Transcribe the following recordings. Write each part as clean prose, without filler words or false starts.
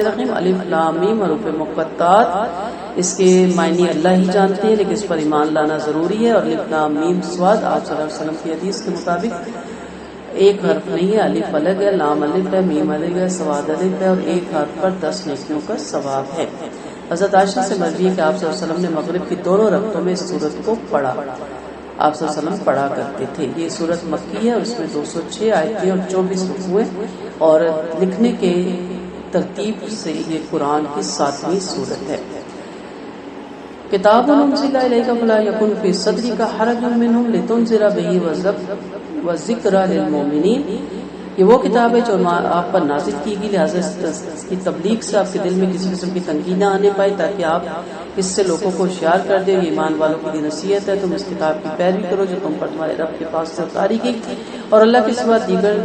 الرحیم الف لام میم حروف مقطعات، اس کے معنی اللہ ہی جانتے ہیں، لیکن اس پر ایمان لانا ضروری ہے۔ اور الف لام میم صاد، آپ صلی اللہ علیہ وسلم کی حدیث کے مطابق ایک حرف نہیں ہے، الف الگ ہے، لام الف ہے، میم الگ ہے، صاد الف ہے، اور ایک حرف پر 10 نیکیوں کا ثواب ہے۔ حضرت عائشہ سے مروی ہے کہ آپ صلی اللہ علیہ وسلم نے مغرب کی دونوں رکعتوں میں اس سورت کو پڑھا، آپ صلی اللہ علیہ وسلم پڑھا کرتے تھے۔ یہ سورت مکی ہے اور اس میں 206 آیتیں اور 24 رکوع ہیں، اور لکھنے کے ترتیب سے یہ قرآن کی 7ویں سورت ہے۔ کتاب انزل الیک فلا یکن فی صدرک حرج منہ لتنذر بہ وذکری للمؤمنین، یہ وہ کتاب ہے جو آپ پر نازل کی گئی، لہٰذا اس کی تبلیغ سے آپ کے دل میں کسی قسم کی تنگی نہ آنے پائے، تاکہ آپ اس سے لوگوں کو ہوشیار کر دیں۔ یہ ایمان والوں کی دی نصیحت ہے، تم اس کتاب کی پیروی کرو جو تم پر تمہارے رب کے پاس سے اتاری گئی، اور اللہ کے سوا دیگر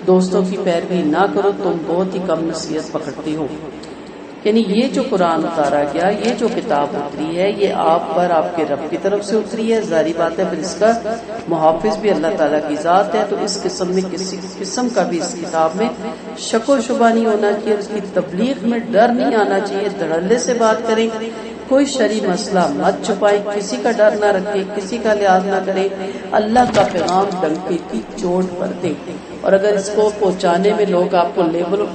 دوستوں کی پیروی نہ کرو، تم بہت ہی کم نصیحت پکڑتی ہو۔ یعنی یہ جو قرآن اتارا گیا، یہ جو کتاب اتری ہے، یہ آپ پر آپ کے رب کی طرف سے اتری ہے، ظاہری بات ہے، پھر اس کا محافظ بھی اللہ تعالیٰ کی ذات ہے، تو اس قسم میں کسی قسم کا بھی اس کتاب میں شک و شبہ نہیں ہونا چاہیے، اس کی تبلیغ میں ڈر نہیں آنا چاہیے، دھڑلے سے بات کریں، کوئی شرعی مسئلہ مت چھپائیں، کسی کا ڈر نہ رکھیں، کسی کا لحاظ نہ کریں، اللہ کا پیغام ڈنکے کی چوٹ پر دیں۔ اور اگر اس کو پہنچانے میں لوگ آپ کو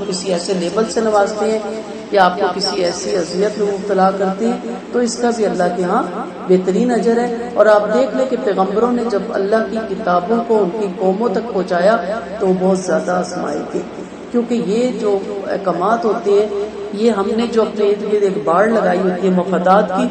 کسی ایسے لیبل سے نوازتے ہیں یا آپ کو کسی ایسی اذیت میں مبتلا کرتے ہیں، تو اس کا بھی اللہ کے ہاں بہترین اجر ہے۔ اور آپ دیکھ لیں کہ پیغمبروں نے جب اللہ کی کتابوں کو ان کی قوموں تک پہنچایا تو وہ بہت زیادہ آزمائے گئے، کیونکہ یہ جو احکامات ہوتے ہیں، یہ ہم نے جو اپنے ارد گرد ایک باڑ لگائی ہوتی ہے مفادات کی،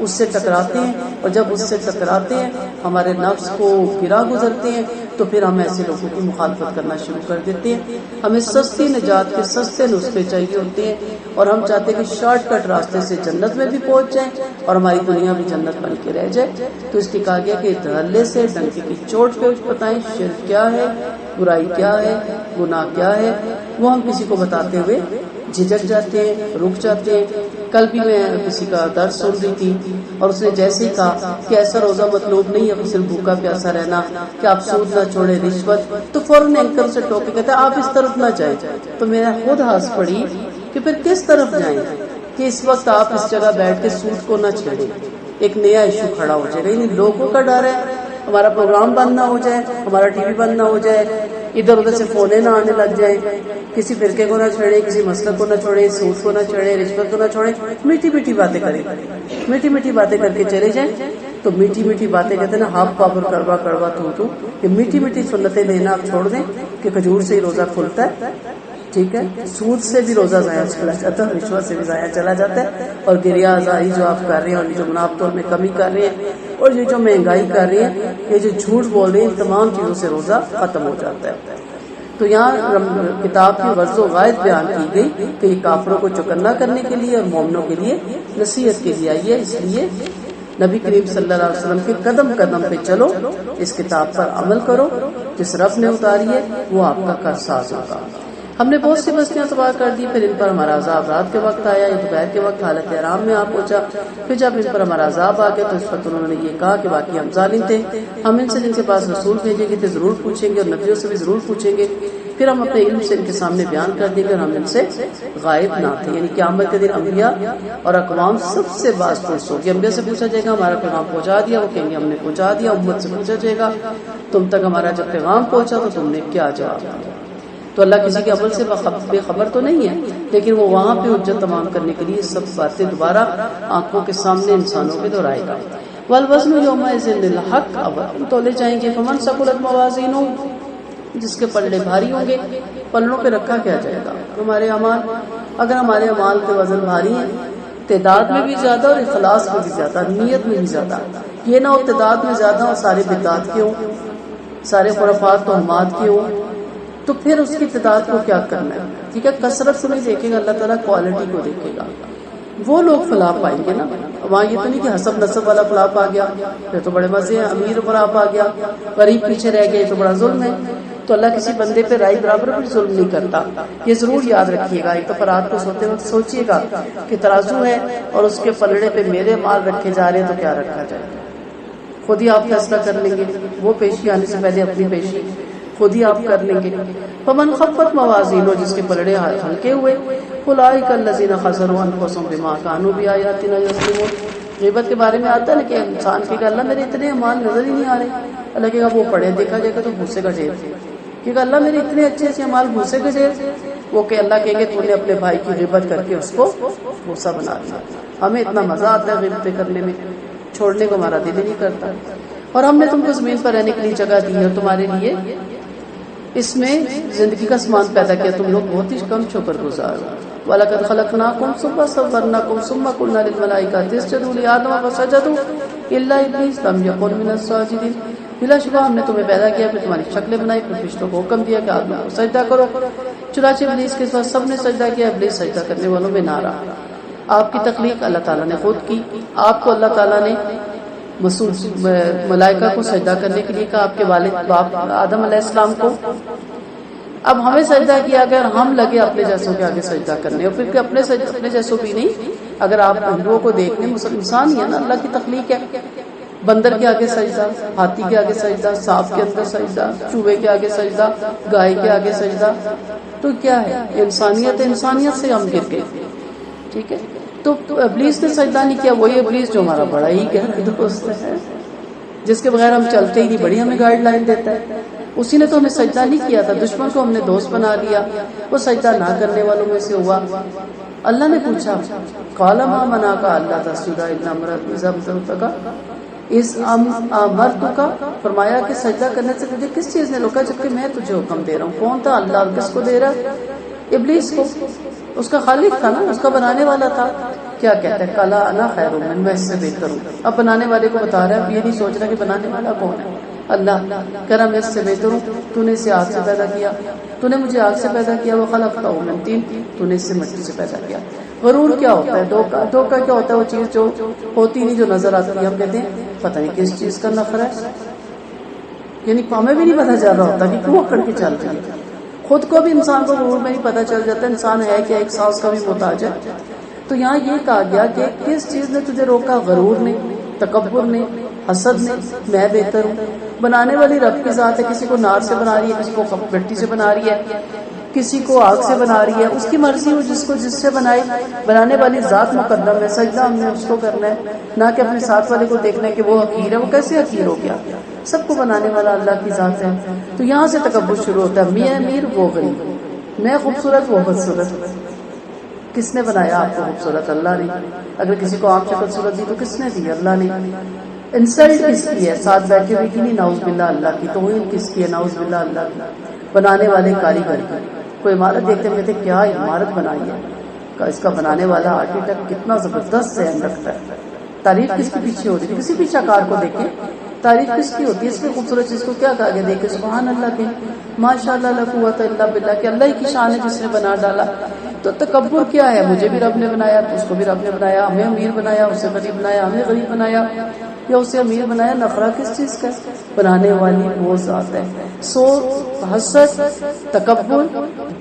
اس سے ٹکراتے ہیں، اور جب اس سے ٹکراتے ہیں ہمارے نفس کو گرا گزرتے ہیں، تو پھر ہم ایسے لوگوں کی مخالفت کرنا شروع کر دیتے ہیں۔ ہمیں سستی نجات کے سستے نسخے چاہیے ہوتے ہیں، اور ہم چاہتے ہیں کہ شارٹ کٹ راستے سے جنت میں بھی پہنچ جائیں اور ہماری دنیا بھی جنت بن کے رہ جائے۔ تو اس لیے کہا گیا کہ دھڑلے سے ڈنکے کی چوٹ پہ بتائیں شرک کیا ہے، برائی کیا ہے، گناہ کیا ہے، وہ ہم کسی کو بتاتے ہوئے جھجک جاتے ہیں، رک جاتے ہیں۔ کل بھی میں کسی کا درس سن رہی تھی، اور اس نے جیسے ہی کہا کہ ایسا روزہ مطلوب نہیں ہے صرف بھوکا پیاسا رہنا، کہ آپ سود نہ چھوڑے، رشوت، تو فوراً اینکر سے ٹوکے کہتا ہے آپ اس طرف نہ جائیں۔ تو میرا خود ہنس پڑی کہ پھر کس طرف جائیں، کہ اس وقت آپ اس جگہ بیٹھ کے سود کو نہ چھیڑیں، ایک نیا ایشو کھڑا ہو جائے گا۔ یعنی لوگوں کا ڈر ہے ہمارا پروگرام بند نہ ہو جائے، ہمارا ٹی وی بند نہ ہو جائے، ادھر ادھر سے فونے نہ آنے لگ جائیں، کسی فرقے کو نہ چھیڑے، کسی مسلک کو نہ چھوڑے، سود کو نہ چھیڑے، رشوت کو نہ چھوڑے، میٹھی میٹھی باتیں کریں، میٹھی میٹھی باتیں کر کے چلے جائیں۔ تو میٹھی میٹھی باتیں کہتے ہیں نا، ہاف پاور کڑوا کڑوا تو کہ میٹھی میٹھی سنتیں لینا آپ چھوڑ دیں، کہ کھجور سے ہی روزہ کھلتا ہے، ٹھیک ہے، سود سے بھی روزہ ضائع چلا جاتا ہے، رشوت سے بھی ضائع چلا جاتا ہے، اور گریہ ازاری جو آپ کر رہے ہیں، اور جو منافع میں کمی کر رہے ہیں، اور یہ جو مہنگائی کر رہے ہیں، یہ جو جھوٹ بول رہے ہیں، تمام چیزوں سے روزہ ختم ہو جاتا ہے۔ تو یہاں کتاب کی غرض و غایت بیان کی گئی کہ یہ کافروں کو چوکنا کرنے کے لیے اور مومنوں کے لیے نصیحت کے لیے آئی ہے، اس لیے نبی کریم صلی اللہ علیہ وسلم کے قدم قدم پہ چلو، اس کتاب پر عمل کرو، جس رب نے اتاری ہے وہ آپ کا کارساز ہوگا۔ ہم نے بہت سی بستیاں تباہ کر دی، پھر ان پر ہمارا عذاب رات کے وقت آیا، یا دوپہر کے وقت حالت آرام میں آ پہنچا، پھر جب ان پر ہمارا عذاب آ گیا تو اس وقت انہوں نے یہ کہا کہ باقی ہم ظالم تھے، ہم ان سے جن کے پاس رسول بھیجیں گے تھے ضرور پوچھیں گے، اور نبیوں سے بھی ضرور پوچھیں گے، پھر ہم اپنے علم سے ان کے سامنے بیان کر دیں گے، اور ہم ان سے غائب نہ تھے۔ یعنی قیامت کے دن انبیاء اور اقوام سب سے باز پرس ہوگی۔ انبیاء سے پوچھا جائے گا ہمارا پیغام پہنچا دیا، وہ کہیں گے ہم نے پہنچا دیا۔ امت سے پوچھا جائے گا تم تک ہمارا جب پیغام پہنچا تو تم نے کیا جواب دیا۔ تو اللہ کسی کے عمل سے بے خبر تو نہیں ہے، لیکن وہ وہاں پہ حجت تمام کرنے کے لیے سب باتیں دوبارہ آنکھوں کے سامنے انسانوں کے دہرائے گا۔ والوزن یومئذ للحق، اب تولے جائیں گے، فمن ثقلت موازینہ، جس کے پلڑے بھاری ہوں گے۔ پلڑوں پہ رکھا کیا جائے گا؟ ہمارے اعمال۔ اگر ہمارے اعمال کے وزن بھاری ہیں، تعداد میں بھی زیادہ اور اخلاص میں بھی زیادہ، نیت میں بھی زیادہ، یہ نہ ہو تعداد میں زیادہ اور سارے بدعات کے ہوں، سارے خرافات توہمات کے ہوں، تو پھر اس کی تعداد کو کیا کرنا ہے؟ ٹھیک ہے، کثرت کو نہیں دیکھے گا اللہ تعالیٰ، کوالٹی کو دیکھے گا۔ وہ لوگ فلاح پائیں گے نا، وہاں یہ تو نہیں کہ حسب نسب والا فلاح آ گیا، پھر تو بڑے مزے ہیں، امیر فلاح آ گیا، غریب پیچھے رہ گئے، تو بڑا ظلم ہے۔ تو اللہ کسی بندے پہ رائے برابر بھی ظلم نہیں کرتا، یہ ضرور یاد رکھیے گا۔ ایک دفعہ رات کو سوتے وقت سوچیے گا کہ ترازو ہے اور اس کے پلڑے پہ میرے مال رکھے جا رہے ہیں، تو کیا رکھا جائے؟ خود ہی آپ فیصلہ کر لیں گے، وہ پیشی آنے سے پہلے اپنی پیشی خود ہی آپ کر لیں گے. فمن خفت موازینہ، جس کے پلڑے ہلکے ہوئے، اولئک الذین خسروا انفسهم بما كانوا بآیاتنا یظلمون. غیبت کے بارے میں آتا ہے نا کہ انسان کہ اللہ میرے اتنے اعمال نظر ہی نہیں آ رہے، اللہ کہ وہ پڑھے دیکھا جائے گا تو بھوسے کا ڈھیر، کہ اللہ میرے اتنے اچھے اچھے اعمال بھوسے کا ڈھیر. وہ کہ اللہ کہے کہ تو نے اپنے بھائی کی غیبت کر کے اس کو بھوسا بنا دیا. ہمیں اتنا مزہ آتا ہے غیبت کرنے میں، چھوڑنے کو ہمارا دل ہی نہیں کرتا. اور ہم نے تم کو زمین پر رہنے کے لیے جگہ دی ہے، اور تمہارے لیے اس میں زندگی کا سامان پیدا کیا، تم لوگ بہت ہی کم شکر گزار ہو. وَلَقَدْ خَلَقْنَاكُمْ ثُمَّ صَوَّرْنَاكُمْ ثُمَّ قُلْنَا لِلْمَلَائِكَةِ اسْجُدُوا لِآدَمَ فَسَجَدُوا إِلَّا إِبْلِيسَ لَمْ يَكُنْ مِنَ السَّاجِدِينَ. بلا شبہ ہم نے تمہیں پیدا کیا، پھر تمہاری شکلیں بنائی، پھر فرشتوں کو حکم دیا کہ آدم کو سجدہ کرو، چنانچہ ابلیس کے ساتھ سب نے سجدہ کیا، ابلیس سجدہ کرنے والوں میں نہ رہا. آپ کی تخلیق اللہ تعالیٰ نے خود کی، آپ کو اللہ تعالیٰ نے ملائکہ کو سجدہ کرنے کے لیے کہا، آپ کے والد باپ آدم علیہ السلام کو. اب ہمیں سجدہ کیا گیا اور ہم لگے اپنے جیسوں کے آگے سجدہ کرنے، اور پھر اپنے جیسوں بھی نہیں. اگر آپ ہندوؤں کو دیکھیں، انسان ہی ہے نا، اللہ کی تخلیق ہے. بندر کے آگے سجدہ، ہاتھی کے آگے سجدہ، سانپ کے اندر سجدہ، چوہے کے آگے سجدہ، گائے کے آگے سجدہ. تو کیا ہے انسانیت؟ انسانیت سے ہم گر گئے. ٹھیک ہے، تو ابلیس نے سجدہ نہیں کیا. وہی ابلیس جو ہمارا بڑا ہی گہرا دوست ہے، جس کے بغیر ہم چلتے ہی نہیں، بڑی ہمیں گائیڈ لائن دیتا ہے. اسی نے تو ہمیں سجدہ نہیں کیا تھا، دشمن کو ہم نے دوست بنا لیا، وہ سجدہ نہ کرنے والوں میں سے ہوا. اللہ نے پوچھا قال ما منعك الا تسجد اذ امرتك اس امرتك، فرمایا کہ سجدہ کرنے سے تجھے کس چیز نے روکا جبکہ میں تجھے حکم دے رہا ہوں. کون تھا؟ اللہ. کس کو دے رہا؟ ابلیس کو. اس کا خالق تھا نا، اس کا بنانے والا تھا. کیا کہتا ہے؟ قال انا خیر من، میں اس سے بہتر ہوں. اب بنانے والے کو بتا رہا ہے، اب یہ نہیں سوچ رہا کہ بنانے والا کون ہے. اللہ کہہ رہا میں اس سے بہتر ہوں، تو نے اسے آگ سے پیدا کیا، تو نے مجھے آگ سے پیدا کیا. وہ خلقتہ من طین، تو نے اس سے مٹی سے پیدا کیا. غرور کیا ہوتا ہے؟ دھوکہ کیا ہوتا ہے؟ وہ چیز جو ہوتی نہیں، جو نظر آتی ہے. ہم کہتے ہیں پتہ نہیں کس چیز کا نخرہ ہے، یعنی ہمیں بھی نہیں پتہ چل رہا ہوتا کہ کیوں اکڑ کے چل رہی ہے. خود کو بھی انسان کو غرور میں نہیں پتہ چل جاتا انسان ہے کیا، ایک سانس کا بھی محتاج ہے. تو یہاں یہ کہا گیا کہ کس چیز نے تجھے روکا؟ غرور نے، تکبر نے، حسد نے. میں بہتر ہوں. بنانے والی رب کی ذات ہے، کسی کو نار سے بنا رہی ہے، کسی کو مٹی سے بنا رہی ہے، کسی کو آگ سے بنا رہی ہے. اس کی مرضی ہو جس کو جس سے بنائے. بنانے والی ذات مقدم ہے، سجدہ ہم نے اس کو کرنا ہے، نہ کہ اپنے ساتھ والے کو دیکھنا ہے کہ وہ حقیر ہے. وہ کیسے حقیر ہو گیا؟ سب کو بنانے والا اللہ کی ذات ہے. تو یہاں سے تکبر شروع ہوتا ہے. میں امیر وہ غریب، میں خوبصورت وہ بدصورت. کس نے بنایا آپ کو خوبصورت؟ اللہ نے. اگر کسی کو آپ شکل صورت دی تو کس نے دی؟ اللہ نے. انسلٹ کس کی ہے؟ ساتھ بیٹھے ہوئے کی نہیں، نعوذ باللہ اللہ کی. توہین کس کی ہے؟ نعوذ باللہ اللہ کی. بنانے والے کاریگر کی. کوئی عمارت دیکھتے ہیں کہتے کیا عمارت بنائی ہے، اس کا بنانے والا آرکیٹیکٹ کتنا زبردست ذہن رکھتا ہے. تعریف کس کے پیچھے ہوتی ہے؟ کسی بھی شاہکار کو دیکھیں، تعریف کس کی ہوتی ہے؟ اس کی خوبصورت چیز کو کیا کہا گیا؟ دیکھیں سبحان اللہ کے، ماشاء اللہ لا قوت الا باللہ، کہ اللہ کی شان ہے جس نے بنا ڈالا. تو تکبر کیا ہے؟ مجھے بھی رب نے بنایا، تو اس کو بھی رب نے بنایا. ہمیں امیر بنایا، اسے غریب بنایا. ہمیں غریب بنایا یا اسے امیر بنایا. نخرہ کس چیز کا؟ بنانے والی وہ ذات ہے. سو حسد، تکبر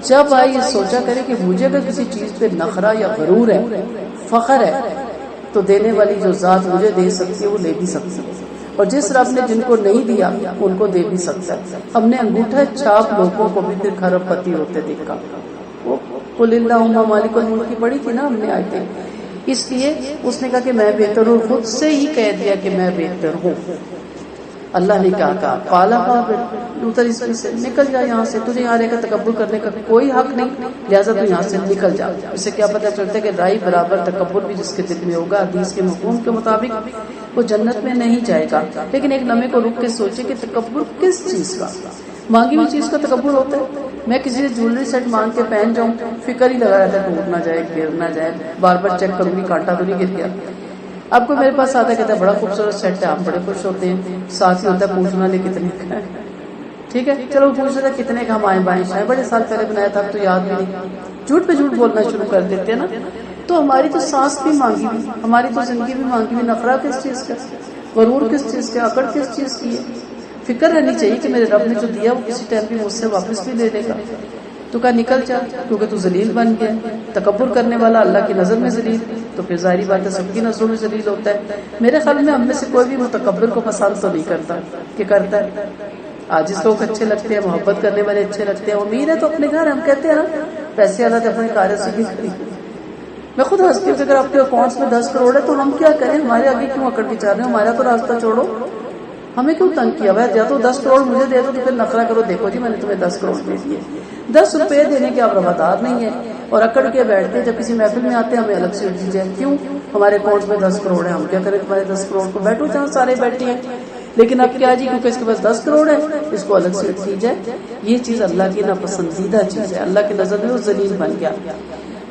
جب آئی سوچا کرے کہ مجھے اگر کسی چیز پہ نخرہ یا غرور ہے، فخر ہے، تو دینے والی جو ذات مجھے دے سکتی ہے وہ لے بھی سکتی ہے، اور جس رب نے جن کو نہیں دیا ان کو دے بھی سکتا ہے. ہم نے انگوٹھا چھاپ لوگوں کو بھی پھر کھرب پتی ہوتے دیکھا. وہ قل اللہم مالک الملک کی پڑھی تھی نا ہم نے آیتیں. اس لیے اس نے کہا کہ میں بہتر ہوں، خود سے ہی کہہ دیا کہ میں بہتر ہوں. اللہ نے کیا کہا؟ قالا اتر اس میں سے، نکل جا یہاں سے، تجھے یہاں رہ کر تکبر کرنے کا کوئی حق نہیں، لہٰذا تو یہاں سے نکل جا. اس سے کیا پتہ چلتا ہے کہ رائی برابر تکبر بھی جس کے دل میں ہوگا حدیث کے مفہوم کے مطابق وہ جنت میں نہیں جائے گا. لیکن ایک لمحے کو رک کے سوچے کہ تکبر کس چیز کا؟ مانگی ہوئی چیز کا تکبر ہوتا ہے. میں کسی سے جویلری سیٹ مانگ کے پہن جاؤں، فکر ہی لگا رہتا ہے ٹوٹ نہ جائے، گر نہ جائے، بار بار چیک کروں گی کانٹا تو نہیں گر گیا. آپ کو میرے پاس آتا ہے کہتا ہے بڑا خوبصورت سیٹ ہے، آپ بڑے خوش ہوتے ہیں. ساتھ ہی ہوتا ہے پوچھنا لے کتنے کا ہے. ٹھیک ہے چلو پوچھ رہے کتنے کا، ہم آئیں بائیں شاید بڑے سال پہلے بنایا تھا تو یاد بھی نہیں. جھوٹ پہ جھوٹ بولنا شروع کر دیتے ہیں نا. تو ہماری تو سانس بھی مانگی ہوئی، ہماری تو زندگی بھی مانگی ہوئی. نخرہ کس چیز کا؟ غرور کس چیز کا؟ اکڑ کس چیز کی ہے؟ فکر رہنی چاہیے کہ میرے رب نے جو دیا وہ کسی ٹائم بھی مجھ سے واپس بھی لے لے گا. تو کہا نکل جا کیونکہ تو ذلیل بن گیا. تکبر کرنے والا اللہ کی نظر میں ذلیل، تو پھر ظاہری بات ہے سب کی نظروں میں ذلیل ہوتا ہے. میرے خیال میں ہم میں سے کوئی بھی متکبر کو پسند تو نہیں کرتا کہ کرتا ہے. عاجز لوگ اچھے لگتے ہیں، محبت کرنے والے اچھے لگتے ہیں. امیر ہے تو اپنے گھر، ہم کہتے ہیں نا پیسے اللہ نے اپنے کارے سے بھی خرید. میں خود ہنستی ہوں کہ اگر آپ کے اکاؤنٹس میں 10 کروڑ ہے تو ہم کیا کریں؟ ہمارے آگے کیوں اکڑ کے چاہ رہے ہیں؟ ہمارا تو راستہ چھوڑو، ہمیں کیوں تنگ کیا ہوا ہے؟ یا تو 10 کروڑ مجھے دے دو تو پھر نخرہ کرو، دیکھو جی میں نے تمہیں 10 کروڑ دے دیے. 10 روپے دینے کے آپ روادار نہیں ہیں اور اکڑ کے بیٹھتے ہیں. جب کسی محفل میں آتے ہیں ہمیں الگ سے اٹھ جائے، کیوں؟ ہمارے اکاؤنٹس میں 10 کروڑ ہے، ہم کیا کریں تمہارے 10 کروڑ کو؟ بیٹھو جہاں سارے بیٹھے ہیں. لیکن اب کیا جی، کیونکہ اس کے پاس 10 کروڑ ہے اس کو الگ سے اٹھ دی جائے. یہ چیز اللہ کی ناپسندیدہ چیز ہے. اللہ کی نظر میں وہ ذلیل بن گیا.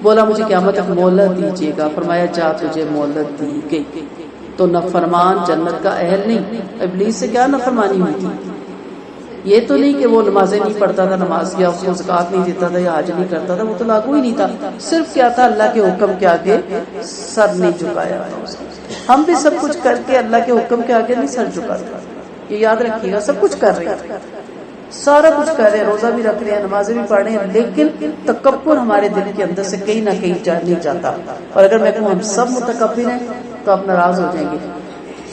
بولا مجھے قیامت تک مہلت دیجیے گا. فرمایا جا تجھے مہلت دی گئی. تو نافرمان جنت کا اہل نہیں. ابلیس سے کیا نافرمانی ہوئی تھی؟ یہ تو نہیں کہ وہ نمازیں نہیں پڑھتا تھا، نماز کیا اس کو زکوٰۃ نہیں دیتا تھا یا حج نہیں کرتا تھا، وہ تو لاگو ہی نہیں تھا. صرف کیا تھا؟ اللہ کے حکم کے آگے سر نہیں جھکایا. ہم بھی سب کچھ کر کے اللہ کے حکم کے آگے نہیں سر جھکاتے. یہ یاد رکھیے گا، سب کچھ کر رہے ہیں، سارا کچھ کر رہے ہیں، روزہ بھی رکھ رہے ہیں، نمازیں بھی پڑھ رہے ہیں، لیکن تکبر ہمارے دل کے اندر سے کہیں نہ کہیں نہیں جاتا. اور اگر میں کہوں ہم سب متکبر ہیں تو آپ ناراض ہو جائیں گے.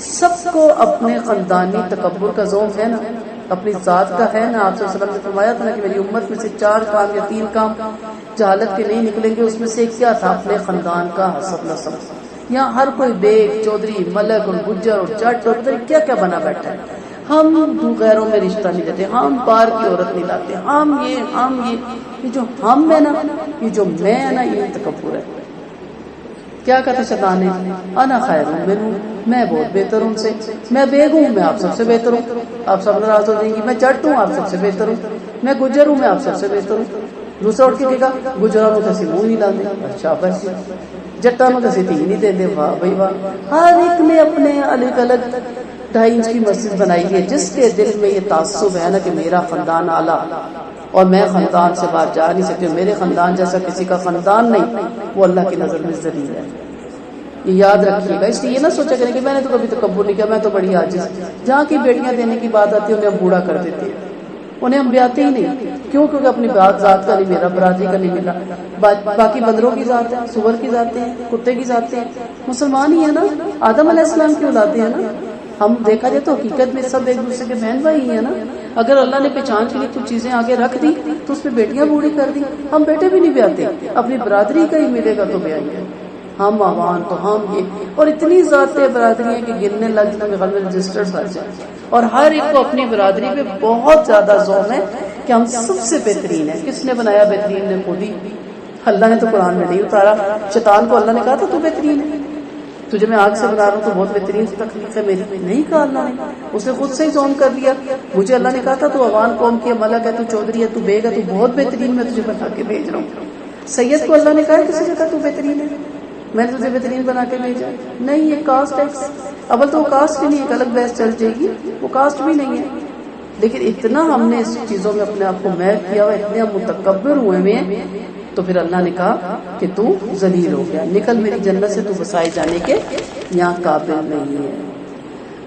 سب کو اپنے خاندانی تکبر کا ذوق ہے نا، اپنی ذات کا ہے نا. آپ صلی اللہ علیہ وسلم نے فرمایا تھا نا کہ میری امت میں سے 4 کام یا 3 کام جہالت کے نہیں نکلیں گے. اس میں سے کیا تھا؟ اپنے خاندان کا حسب نسب. یہاں ہر کوئی بیگ، چودھری، ملک اور گجر اور جٹ اور کیا کیا بنا بیٹھا ہے. ہم غیروں میں رشتہ نہیں دیتے، ہم باہر کی عورت نہیں لاتے، ہم یہ جو ہم ہے نا، یہ جو میں ہے نا، یہ تکبر ہے. کیا کہتے شیطان نے؟ انا خیر منہ، میں بہت بہتر ہوں سے. میں بیگ ہوں، میں آپ سب سے بہتر ہوں. آپ سب ناراض ہو جائیں گی. میں جٹ ہوں، آپ سب سے بہتر ہوں. میں گجر ہوں، میں آپ سب سے بہتر ہوں. دوسرا اٹھ کے کہے گا گجروں کو کسی منہ نہیں لانے. اچھا بس جٹانوں کو کسی تھی نہیں دے دے. واہ بھائی واہ. ہر ایک نے اپنے الگ الگ 2.5 انچ کی مسجد بنائی ہے. جس کے دل میں یہ تعصب ہے نا کہ میرا خاندان اعلیٰ اور میں خاندان سے باہر جا نہیں سکتی، میرے خاندان جیسا کسی کا خاندان نہیں، وہ اللہ کی نظر میں ذلیل ہے. یہ یاد رکھیے گا. اس لیے یہ نہ سوچا کریں کہ میں نے تو کبھی تکبر نہیں کیا، میں تو بڑی عاجز. جہاں کی بیٹیاں دینے کی بات آتی ہے انہیں ہم بوڑھا کر دیتے ہیں، انہیں ہم بیاتے ہی نہیں. کیوں؟ کیونکہ اپنی ذات کا نہیں میرا، برادری کا نہیں ملا. باقی بندروں کی ذات ہے، سور کی ذاتیں ہیں، کتے کی ذاتیں ہیں. مسلمان ہی ہے نا، آدم علیہ السلام کی اولادیں ہیں نا. ہم دیکھا جائے تو حقیقت میں سب ایک دوسرے کے بہن بھائی ہی ہیں نا. اگر اللہ نے پہچان کے لیے کچھ چیزیں آگے رکھ دی تو اس پہ بیٹیاں بوڑھی کر دی. ہم بیٹے بھی نہیں بیاتے، اپنی برادری کا ہی ملے گا تو بیائیں. ہم آوان تو ہم یہ، اور اتنی ذاتیں برادری ہیں کہ گننے لگ جائیں گھر میں رجسٹر کر جائیں. اور ہر ایک کو اپنی برادری پہ بہت زیادہ ذوق ہے کہ ہم سب سے بہترین ہیں. کس نے بنایا بہترین؟ نے خود ہی. اللہ نے تو قرآن میں نہیں اتارا. شیطان کو اللہ نے کہا تھا تو بہترین ہے، تجھے میں آگ سے بنا رہا ہوں تو بہت بہترین تکلیف ہے میری. نہیں کہا اللہ نے، اس نے خود سے ہی زوم کر لیا. مجھے اللہ نے کہا تھا تو عوام قوم کی ملک ہے، تو چودھری ہے، تو بیگ ہے، تو بہت بہترین میں تجھے بنا کے بھیج رہا ہوں. سید کو اللہ نے کہا کسی جگہ تو بہترین ہے، میں نے تجھے بہترین بنا کے بھیجا. نہیں، یہ کاسٹ ہے. اول تو وہ کاسٹ بھی نہیں ہے، ایک الگ بحث چل جائے گی، وہ کاسٹ بھی نہیں ہے. لیکن اتنا ہم نے اس چیزوں میں اپنے آپ کو محو کیا ہوا، اتنے ہم متکبر ہوئے ہیں، تو پھر اللہ نے کہا کہ تو ذلیل ہو گیا، نکل میری جنت سے، تو بسائے جانے کے یہاں قابل نہیں ہے.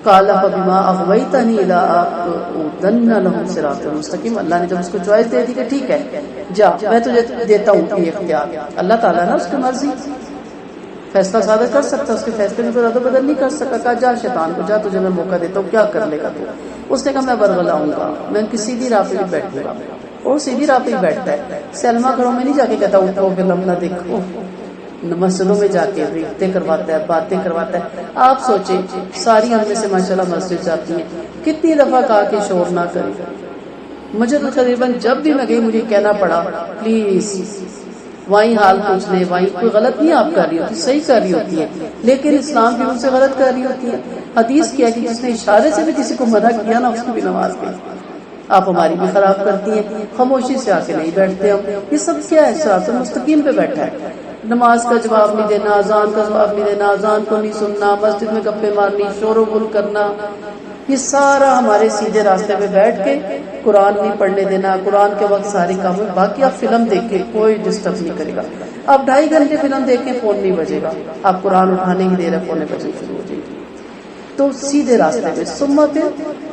قال فبما اغويتني لأقعدن لهم صراطا مستقيم. اللہ نے جب اس کو چوائس دے دی کہ ٹھیک ہے جا، میں تجھے دیتا ہوں یہ اختیار. اللہ تعالیٰ نا اس کی مرضی، فیصلہ صادر کر سکتا، اس کے فیصلے میں کوئی رد و بدل نہیں کر سکتا. کہا جا شیطان کو، جا تجھے میں موقع دیتا ہوں، کیا کر لے گا تو؟ اس نے کہا میں برگلاؤں گا، میں ان کی سیدھی راہ پہ بیٹھوں گا. اور سیدھی راہ پہ ہی بیٹھتا ہے. سلما گھروں میں نہیں جا کے کہتا اٹھو فلم نہ دیکھو، مسجدوں میں جا کے ریختیں کرواتا ہے، باتیں کرواتا ہے. آپ سوچیں ساری ہم میں سے ماشاءاللہ مسجد جاتی ہیں، کتنی دفعہ کہا کہ شور نہ کرے. مجھے تو تقریباً جب بھی میں گئی مجھے کہنا پڑا پلیز وہیں حال پوچھنے، وہیں کوئی غلط نہیں آپ کر رہی ہوتی، صحیح کر رہی ہوتی ہے، لیکن اسلام بھی ان سے غلط کر رہی ہوتی ہے. حدیث کیا کہ جس نے اشارے سے بھی کسی کو منع کیا نا، اس کی بھی نماز گئی. آپ ہماری بھی خراب کرتی ہیں، خاموشی سے آ کے نہیں بیٹھتے ہم. یہ سب کیا ہے؟ صراط مستقیم پہ بیٹھا ہے. نماز کا جواب نہیں دینا، اذان کا جواب نہیں دینا، اذان کو نہیں سننا، مسجد میں گپے مارنی، شور و غل کرنا، یہ سارا ہمارے سیدھے راستے پہ بیٹھ کے قرآن نہیں پڑھنے دینا. قرآن کے وقت ساری کام ہے. باقی آپ فلم دیکھ کے کوئی ڈسٹرب نہیں کرے گا. آپ 2.5 گھنٹے فلم دیکھ کے فون نہیں بجے گا، آپ قرآن اٹھانے کی دیر ہے فون بجے شروع ہو جائے گی. تو سیدھے راستے پہ. ثم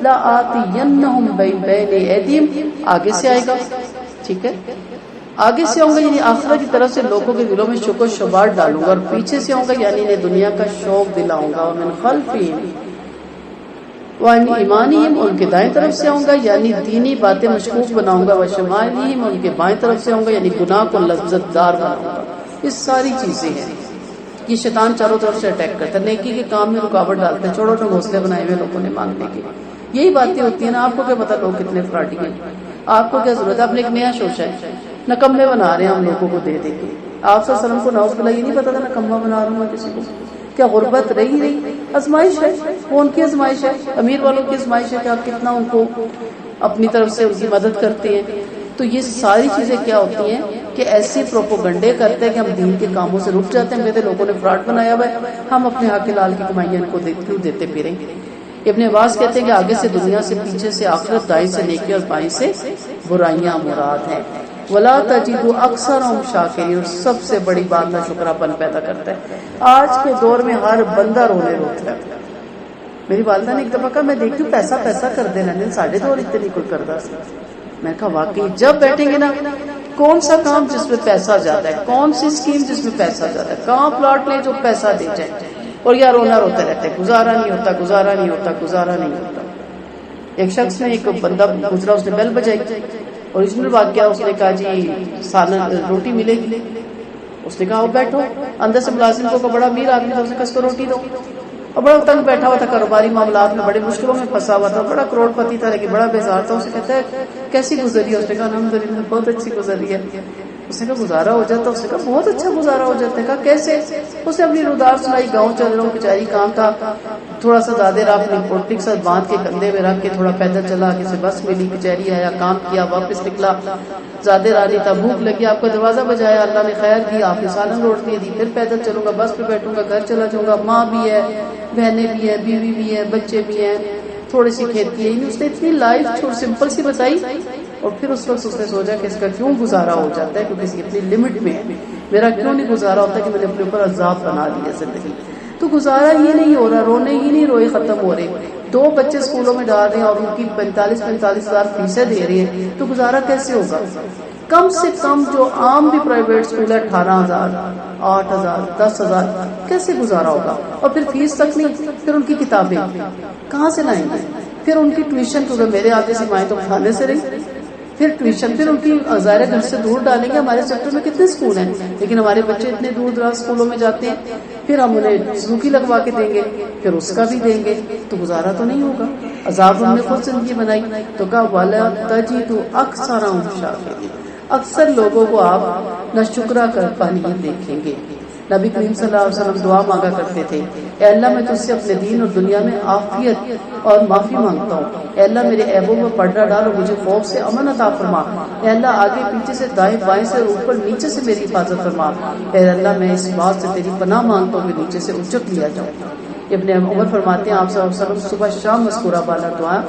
لا آتینہم بین ایدیہم، آگے سے آئے گا، ٹھیک ہے، آگے سے آؤں گا یعنی آخرت کی طرف سے لوگوں کے دلوں میں شک و شبہات ڈالوں گا، اور پیچھے سے آؤں گا یعنی انہیں دنیا کا شوق دلاؤں گا. اور من خلفہم، وَعَنْ ایمانہم ان کے دائیں طرف سے آؤں گا یعنی دینی باتیں مشکوک بناؤں گا، وشمائلہم ان کے بائیں طرف سے آؤں گا یعنی گناہ کو لذت دار بناؤں گا. یہ ساری چیزیں ہیں. یہ شیطان چاروں طرف سے اٹیک کرتا ہے، نیکی کے کام میں رکاوٹ ڈالتا ہے، چھوڑو گھونسلے بنائے ہوئے لوگوں نے مانگنے کے. یہی باتیں ہوتی ہیں نا. آپ کو کیا پتا لوگ کتنے فراڈی ہیں، آپ کو کیا ضرورت ہے. آپ نے ایک نیا شوشہ ہے، نکمے بنا رہے ہیں ہم لوگوں کو دے دے کے. آپ صلی اللہ علیہ وسلم کو نعوذ باللہ یہ نہیں پتا تھا نکما بنا رہا ہوں کسی کو. کیا غربت رہی آزمائش ہے، وہ ان کی آزمائش ہے، امیر والوں کی آزمائش ہے کہ آپ کتنا ان کو اپنی طرف سے ان کی مدد کرتے ہیں. تو یہ ساری چیزیں کیا ہوتی ہیں کہ ایسی پروپوگنڈے کرتے ہیں کہ ہم دین کے کاموں سے رک جاتے ہیں. کہتے لوگوں نے فراڈ بنایا ہوا ہے، ہم اپنے حق لال کی کمائیاں ان کو کیوں دیتے پھریں. ابن عباس کہتے ہیں کہ آگے سے دنیا سے، پیچھے سے آخرت، دائیں سے نیکی اور بائیں سے برائیاں مراد ہیں. ولا تجد اکثرهم شاکرین، اور سب سے بڑی بات نہ شکرا پن پیدا کرتا ہے. آج کے دور میں ہر بندہ رونے روتا ہے. میری والدہ نے ایک دفعہ کہا میں دیکھتی ہوں پیسہ پیسہ کر دینا نہیں، ساڑھے دور اتنے کوئی کردا سی. میں کہا واقعی جب بیٹھیں گے نا، کون سا کام جس میں پیسہ زیادہ ہے، کون سی اسکیم جس میں پیسہ زیادہ ہے، کہاں پلاٹ لیں جو پیسہ دے جائے، اور یا رونا روتا رہتا ہے گزارا نہیں ہوتا، گزارا نہیں ہوتا، گزارا نہیں ہوتا. ایک شخص نے، ایک بندہ گزرا، اس نے بیل بجائی اور اس میں واقعہ، اس نے کہا جی سالن روٹی ملے گی. اس نے کہا وہ بیٹھو. اندر سے ملازم کو بڑا امیر آدمی تھا، اس نے کہا اس کو روٹی دو. اور بڑا تنگ بیٹھا ہوا تھا، کاروباری معاملات میں بڑے مشکلوں میں پھنسا ہوا تھا، بڑا کروڑ پتی تھا لیکن بڑا بیزار تھا. اسے کہتا ہے کیسی گزری ہے؟ اس نے کہا الحمدللہ بہت اچھی گزری ہے. اس نے کہا گزارا ہو جاتا؟ اس نے کہا بہت اچھا گزارا ہو جاتا ہے. کہا کیسے؟ اس نے اپنی رودار سنائی، گاؤں چل رہا ہوں بیچاری کام تھا، تھوڑا سا دادے راہ اپنی پوٹلی کے ساتھ باندھ کے کندھے میں رکھ کے تھوڑا پیدل چلا، کسی بس ملی، بیچاری آیا، کام کیا، واپس نکلا. زیادہ رانی تھا، بھوک لگی، آپ کا دروازہ بجایا، اللہ نے خیر دی، آپ نے سالن روٹی دی. پھر پیدل چلوں گا، بس پہ بیٹھوں گا، گھر چلا جاؤں گا، ماں بھی ہے، بہنیں بھی ہیں، بیوی بھی ہے، بچے بھی ہیں، تھوڑی سی کھیتی ہے. اس نے اتنی لائف سمپل سی بتائی. اور پھر اس وقت اس نے سوچا کہ اس کا کیوں گزارا ہو جاتا ہے، کیونکہ اس کی اپنی لمٹ میں ہے. میرا کیوں نہیں گزارا ہوتا کہ میں نے اپنے اوپر عذاب بنا لیا زندگی. تو گزارا ہی نہیں ہو رہا، رونے ہی نہیں روئے ختم ہو رہے. 2 بچے اسکولوں میں ڈال رہے ہیں اور ان کی 45,000 فیسیں دے رہے ہیں، تو گزارا کیسے ہوگا؟ کم سے کم جو عام بھی پرائیویٹ اسکول ہے 18,000 8,000 10,000 کیسے گزارا ہوگا؟ اور پھر فیس تک نہیں، پھر ان کی کتابیں کہاں سے لائیں گے؟ پھر ان کی ٹیوشن، کیونکہ میرے آتے سے مائیں تو کھانے سے رہی، پھر ٹیوشن، پھر ان کی ظاہر گھر سے دور ڈالیں گے. ہمارے سیکٹر میں کتنے اسکول ہیں لیکن ہمارے بچے اتنے دور دراز اسکولوں میں جاتے ہیں. پھر ہم انہیں سوکھی لگوا کے دیں گے، پھر اس کا بھی دیں گے، تو گزارا تو نہیں ہوگا. عذاب ہم نے خود زندگی بنائی. تو کہا وَلَا تَجِدُ أَكْثَرَهُمْ شَاكِرِينَ، اکثر لوگوں کو آپ نہ شکرا کرتا نہیں دیکھیں گے. نبی کریم صلی اللہ علیہ وسلم دعا مانگا کرتے تھے، اے اللہ میں تجھ سے اپنے دین اور دنیا میں عافیت اور معافی مانگتا ہوں. اے اللہ میرے عیبوں میں پردہ ڈال اور مجھے خوف سے امن عطا فرما. اے اللہ آگے پیچھے سے، دائیں بائیں سے، اوپر نیچے سے میری حفاظت فرما. اے اللہ میں اس بات سے تیری پناہ مانگتا ہوں کہ نیچے سے اچک لیا جاؤں. ابن عمر فرماتے ہیں آپ صلی اللہ علیہ وسلم صبح شام مذکورہ بالا دعا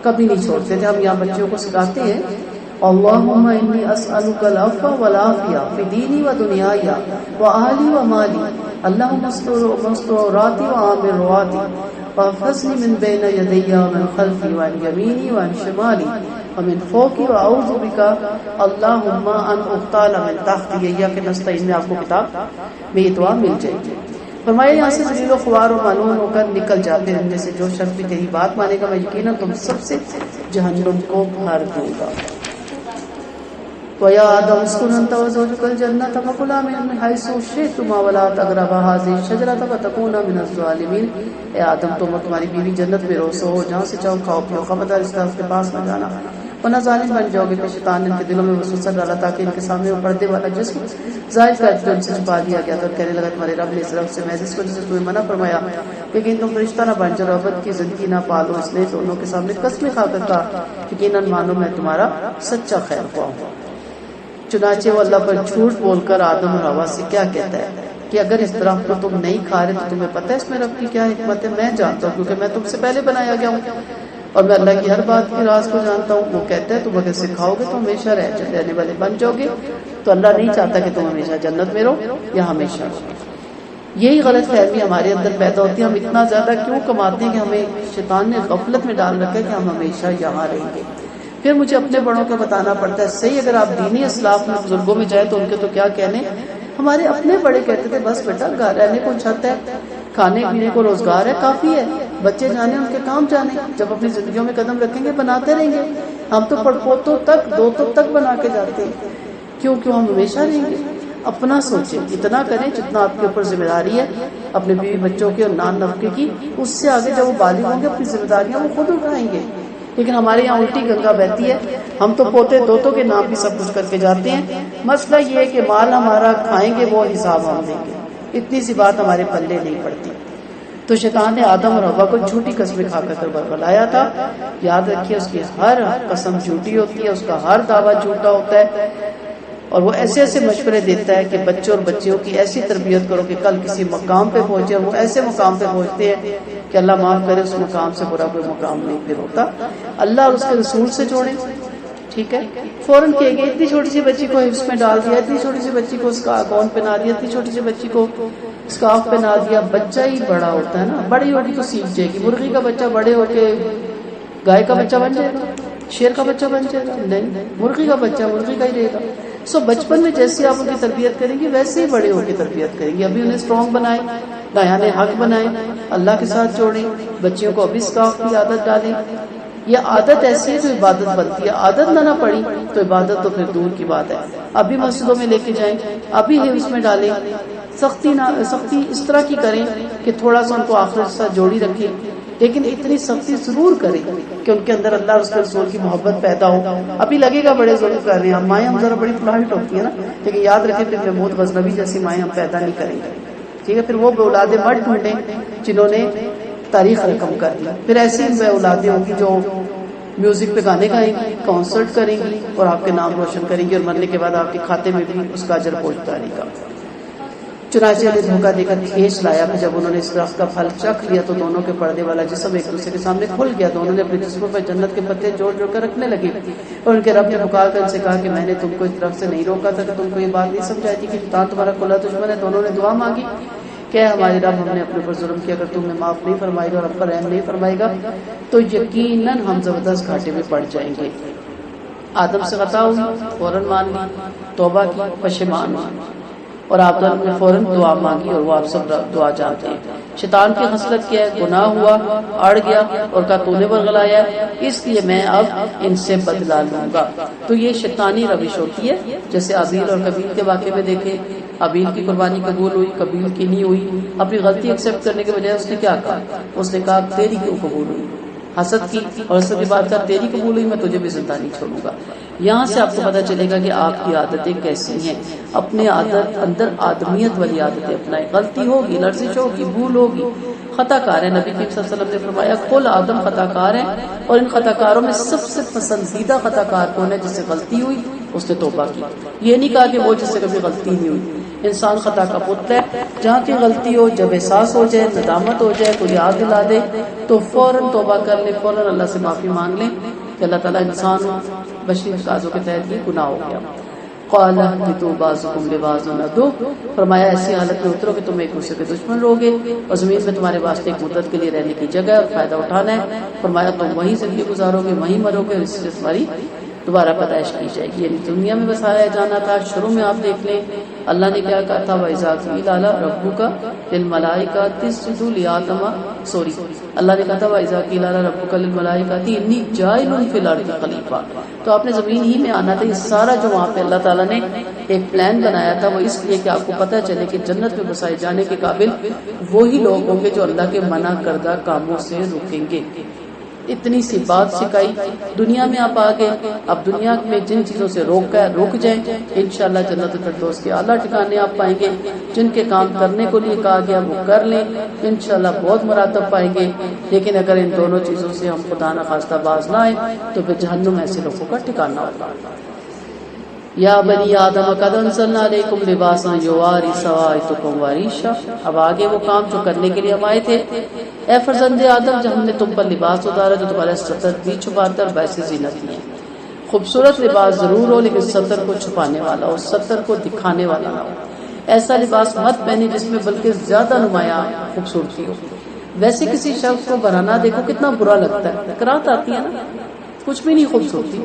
کبھی نہیں چھوڑتے تھے. ہم یہاں بچوں کو سکھاتے ہیں اللہم انی اسألک العفو والعافیہ فی دینی و دنیای و اہلی و مالی، اللہم مستوراتی و عامر رواتی واحفظنی من بین یدی ومن خلفی وعن یمینی وعن شمالی ومن فوقی واعوذ بک اللہم ان اغتال من تحتی. یا کہ نستعین میں آپ کو کتاب میں یہ دعا مل جائے گی. فرمایا یہاں سے ذلیل و خوار و ملعون ہو کر نکل جاتے ہیں. ان میں سے جو شخص بھی تیری بات مانے گا میں یقیناً تم سب سے جہنم کو بھر دوں گا. وَيَا آدَمُ اسْكُنْ أَنْتَ وَزَوْجُكَ الْجَنَّةَ فَكُلَا مِنْ حَيْثُ شِئْتُمَا وَلَا تَقْرَبَا هَٰذِهِ الشَّجَرَةَ فَتَكُونَا مِنَ الظَّالِمِينَ. اے آدم تم اور تمہاری بیوی جنت میں رہو، سو جہاں سے چاہو کھاؤ پیو، خبردار اس طرف کے پاس نہ جانا ورنہ ظالم بن جاؤ گے. کہ شیطان نے ان کے دلوں میں وسوسہ ڈالا تاکہ ان کے سامنے وہ پردے والا جسم ظاہر کر جو ان سے چھپا دیا گیا تھا. اور کہنے لگا تمہارے رب نے اس طرف سے میں جس وجہ سے تمہیں منع فرمایا لیکن تم فرشتہ نہ بن جاؤ، ابد کی زندگی نہ پالو. اس نے دونوں کے سامنے قسمیں کھا کر کہا یقیناً مانو میں تمہارا سچا خیر خواہ ہوں. چنانچہ وہ اللہ پر جھوٹ بول کر آدم اور حوا سے کیا کہتا ہے کہ اگر اس درخت کو تم نہیں کھا رہے تو تمہیں پتہ ہے اس میں رب کی کیا حکمت ہے؟ میں جانتا ہوں کیونکہ میں تم سے پہلے بنایا گیا ہوں اور میں اللہ کی ہر بات کی راز کو جانتا ہوں. وہ کہتا ہے تم اگر سکھاؤ گے تو ہمیشہ رہنے والے بن جاؤ گے. تو اللہ نہیں چاہتا کہ تم ہمیشہ جنت میں رہو یا ہمیشہ. یہی غلط فہمی ہمارے اندر پیدا ہوتی ہے. ہم اتنا زیادہ کیوں کماتے ہیں کہ ہمیں شیطان نے غفلت میں ڈال رکھا ہے کہ ہم ہمیشہ یہاں رہیں گے. پھر مجھے اپنے بڑوں کو بتانا پڑتا ہے. صحیح اگر آپ دینی اسلاف میں بزرگوں میں جائیں تو ان کے تو کیا کہنے. ہمارے اپنے بڑے کہتے تھے بس بیٹا گھر رہنے کو چھت ہے، کھانے پینے کو روزگار ہے، کافی ہے. بچے جانے ان کے کام جانے، جب اپنی زندگیوں میں قدم رکھیں گے بناتے رہیں گے. ہم تو پڑپوتوں تک دوتوں تک بنا کے جاتے ہیں، کیوں ہم ہمیشہ رہیں گے. اپنا سوچیں، اتنا کریں جتنا آپ کے اوپر ذمہ داری ہے اپنے بیوی بچوں کی اور نان نفقے کی. اس سے آگے جب وہ بالغ ہوں گے اپنی ذمہ داریاں وہ خود اٹھائیں گے. لیکن ہمارے یہاں الٹی گنگا بہتی ہے، ہم تو پوتے دوتوں کے نام بھی سب کچھ کر کے جاتے ہیں. مسئلہ یہ ہے کہ مال ہمارا کھائیں گے وہ حساب ہم دیں گے، اتنی سی بات ہمارے پلے نہیں پڑتی. تو شیطان نے آدم اور حوا کو جھوٹی قسمیں کھا کر برگلایا تھا. یاد رکھیے اس کی ہر قسم جھوٹی ہوتی ہے، اس کا ہر دعویٰ جھوٹا ہوتا ہے. اور وہ ایسے ایسے مشورے دیتا ہے کہ بچوں اور بچیوں کی ایسی تربیت کرو کہ کل کسی مقام پہ پہنچے. اور وہ ایسے مقام پہ پہنچتے ہیں کہ اللہ معاف کرے اس مقام سے برا کوئی مقام نہیں پھر ہوتا. اللہ اور اس کے رسول سے جوڑیں. ٹھیک ہے، فوراً کہے گے اتنی چھوٹی سی بچی کو حفظ میں ڈال دیا، اتنی چھوٹی سی بچی کو اس کا گون پہنا دیا، اتنی چھوٹی سی بچی کو اسکارف پہنا دیا. بچہ ہی بڑا ہوتا ہے نا، بڑی ہوگی تو سیکھ جائے گی. مرغی کا بچہ بڑے ہو کے گائے کا بچہ بن جائے گا، شیر کا بچہ بن جائے گا؟ نہیں، مرغی کا بچہ مرغی کا ہی رہے گا. بچپن میں جیسی آپ ان کی تربیت کریں گی ویسے ہی بڑے ہو کے تربیت کریں گی. ابھی انہیں اسٹرانگ بنائیں، بیان حق بنائیں، اللہ کے ساتھ جوڑیں. بچیوں کو ابھی اسکارف کی عادت ڈالیں. یہ عادت ایسی ہے جو عبادت بنتی ہے. عادت نہ پڑی تو عبادت تو پھر دور کی بات ہے. ابھی مسجدوں میں لے کے جائیں، ابھی حفظ میں ڈالیں. سختی اس طرح کی کریں کہ تھوڑا سا ان کو آخرت کے ساتھ جوڑی رکھیں، لیکن اتنی سختی ضرور کریں کہ ان کے اندر اللہ اور اس کے رسول کی محبت پیدا ہو. ابھی لگے گا بڑے ضرور کر رہے ہیں. مائیں ہم ذرا بڑی فلاحٹ ہوتی ہیں نا، لیکن یاد رکھیں پھر محمود غزنوی جیسی مائیں ہم پیدا نہیں کریں گے. ٹھیک ہے، پھر وہ اولادیں مت ڈھونڈیں جنہوں نے تاریخ رقم کر دی. پھر ایسی اولادیں ہوں گی جو میوزک پہ گانے گائیں گی، کانسرٹ کریں گی اور آپ کے نام روشن کریں گی، اور مرنے کے بعد آپ کے کھاتے میں بھی اس کا اجر پہنچتا رہے گا. چنانچہ انہیں دھوکہ دے کر کھینچ لایا. پھر جب انہوں نے اس درخت کا پھل چکھ لیا تو دونوں کے پردے والا جسم ایک دوسرے کے سامنے کھل گیا. دونوں نے اپنے جسموں پر جنت کے پتے جوڑ جوڑ کر رکھنے لگے. اور ان کے رب نے پکار کر ان سے کہا کہ میں نے تم کو اس درخت سے نہیں روکا تھا کہ تم کو یہ بات نہیں سمجھائی تھی کہ شیطان تمہارا کھلا دشمن ہے. دونوں نے دعا مانگی کہ ہمارے رب ہم نے اپنے اوپر ظلم کیا، اگر تم نے معاف نہیں فرمائے گا اور ہم پر رحم نہیں فرمائے گا تو یقیناً ہم زبردست گھاٹے میں پڑ جائیں گے. آدم سے خطا ہوئی، فوراً مان لی، توبہ کی، پشیمان ہوئی. اور آپ نے فوراً دعا مانگی اور وہ آپ سب دعا جانتے ہیں. شیطان کی خصلت کیا ہے؟ گناہ ہوا، اڑ گیا اور کہا تو نے برگلایا اس لیے میں اب ان سے بدلہ لوں گا. تو یہ شیطانی روش ہوتی ہے. جیسے ابیل اور قبیل کے واقعے میں دیکھیں، ابیل کی قربانی قبول ہوئی، قبیل کی نہیں ہوئی. اپنی غلطی ایکسیپٹ کرنے کے بجائے اس نے کیا کہا؟ اس نے کہا تیری کیوں قبول ہوئی؟ حسد کی اور حسد کی بات کر تیری قبول ہوئی، میں تجھے بھی زندہ نہیں چھوڑوں گا. یہاں سے آپ کو پتہ چلے گا کہ آپ کی عادتیں کیسی ہیں. اپنے اندر آدمیت والی عادتیں اپنائیں. غلطی ہوگی، لرزش ہوگی، بھول ہوگی، خطا کار ہے. نبی کریم صلی اللہ علیہ وسلم نے فرمایا کل آدم خطا کار ہے، اور ان خطا کاروں میں سب سے پسندیدہ خطا کار کون ہے؟ جس سے غلطی ہوئی اس نے توبہ کی. یہ نہیں کہا کہ وہ جس سے کبھی غلطی نہیں ہوئی. انسان خطا کا پتر ہے. جہاں کی غلطی ہو، جب احساس ہو جائے، ندامت ہو جائے، کوئی یاد دلا دے تو فوراً توبہ کر لے، فوراً اللہ سے معافی مانگ لیں کہ اللہ تعالیٰ انسان بشری تقاضوں کے تحت یہ گناہ ہو گیا. قال اهبطوا بعضكم لبعض عدو، فرمایا ایسی حالت میں اترو کہ تم ایک دوسرے کے دشمن رہو گے اور زمین میں تمہارے واسطے ایک مدت کے لیے رہنے کی جگہ اور فائدہ اٹھانا ہے. فرمایا تم وہیں زندگی گزارو گے، وہیں مرو گے، اور اس سے تمہاری دوبارہ پیدائش کی جائے گی. یعنی دنیا میں بسایا جانا تھا. شروع میں آپ دیکھ لیں اللہ نے کیا کہا تھا؟ وَإِذَا قِيلَ رَبُّكَ لِلْمَلَائِكَةِ اسْجُدُوا لِآدَمَ، اللہ نے کہا تھا وَإِذَا قِيلَ رَبُّكَ لِلْمَلَائِكَةِ إِنِّي جَاعِلٌ فِي الْأَرْضِ خَلِيفَةً. تو آپ نے زمین ہی میں آنا تھا. یہ سارا جو وہاں پہ اللہ تعالیٰ نے ایک پلان بنایا تھا وہ اس لیے کہ آپ کو پتہ چلے کہ جنت میں بسائے جانے کے قابل وہی لوگ ہوں گے جو اللہ کے منع کردہ کاموں سے رکیں گے. اتنی سی بات سکھائی. دنیا میں آپ آگے، اب دنیا میں جن چیزوں سے رک جائیں انشاءاللہ جنت الفردوس کے اعلیٰ ٹھکانے آپ پائیں گے. جن کے کام کرنے کو لیے کہا گیا وہ کر لیں، انشاءاللہ بہت مراتب پائیں گے. لیکن اگر ان دونوں چیزوں سے ہم خدا نخواستہ باز نہ آئے تو پھر جہنم ایسے لوگوں کا ٹھکانہ ہوگا. یا بنی آدم قد انزلنا علیکم لباسا یواری سوآتکم وریشا. اب آگے وہ کام جو کرنے کے لیے ہم آئے تھے. اے فرزند آدم، جب ہم نے تم پر لباس اتارا جو تمہارے ستر بھی چھپاتا اور باعث زینت ہے. خوبصورت لباس ضرور ہو لیکن ستر کو چھپانے والا ہو، ستر کو دکھانے والا نہ ہو. ایسا لباس مت پہنے جس میں بلکہ زیادہ نمایاں خوبصورتی ہو. ویسے کسی شخص کو بنانا دیکھو کتنا برا لگتا ہے، کرات آتی ہے نا، کچھ بھی نہیں خوبصورتی.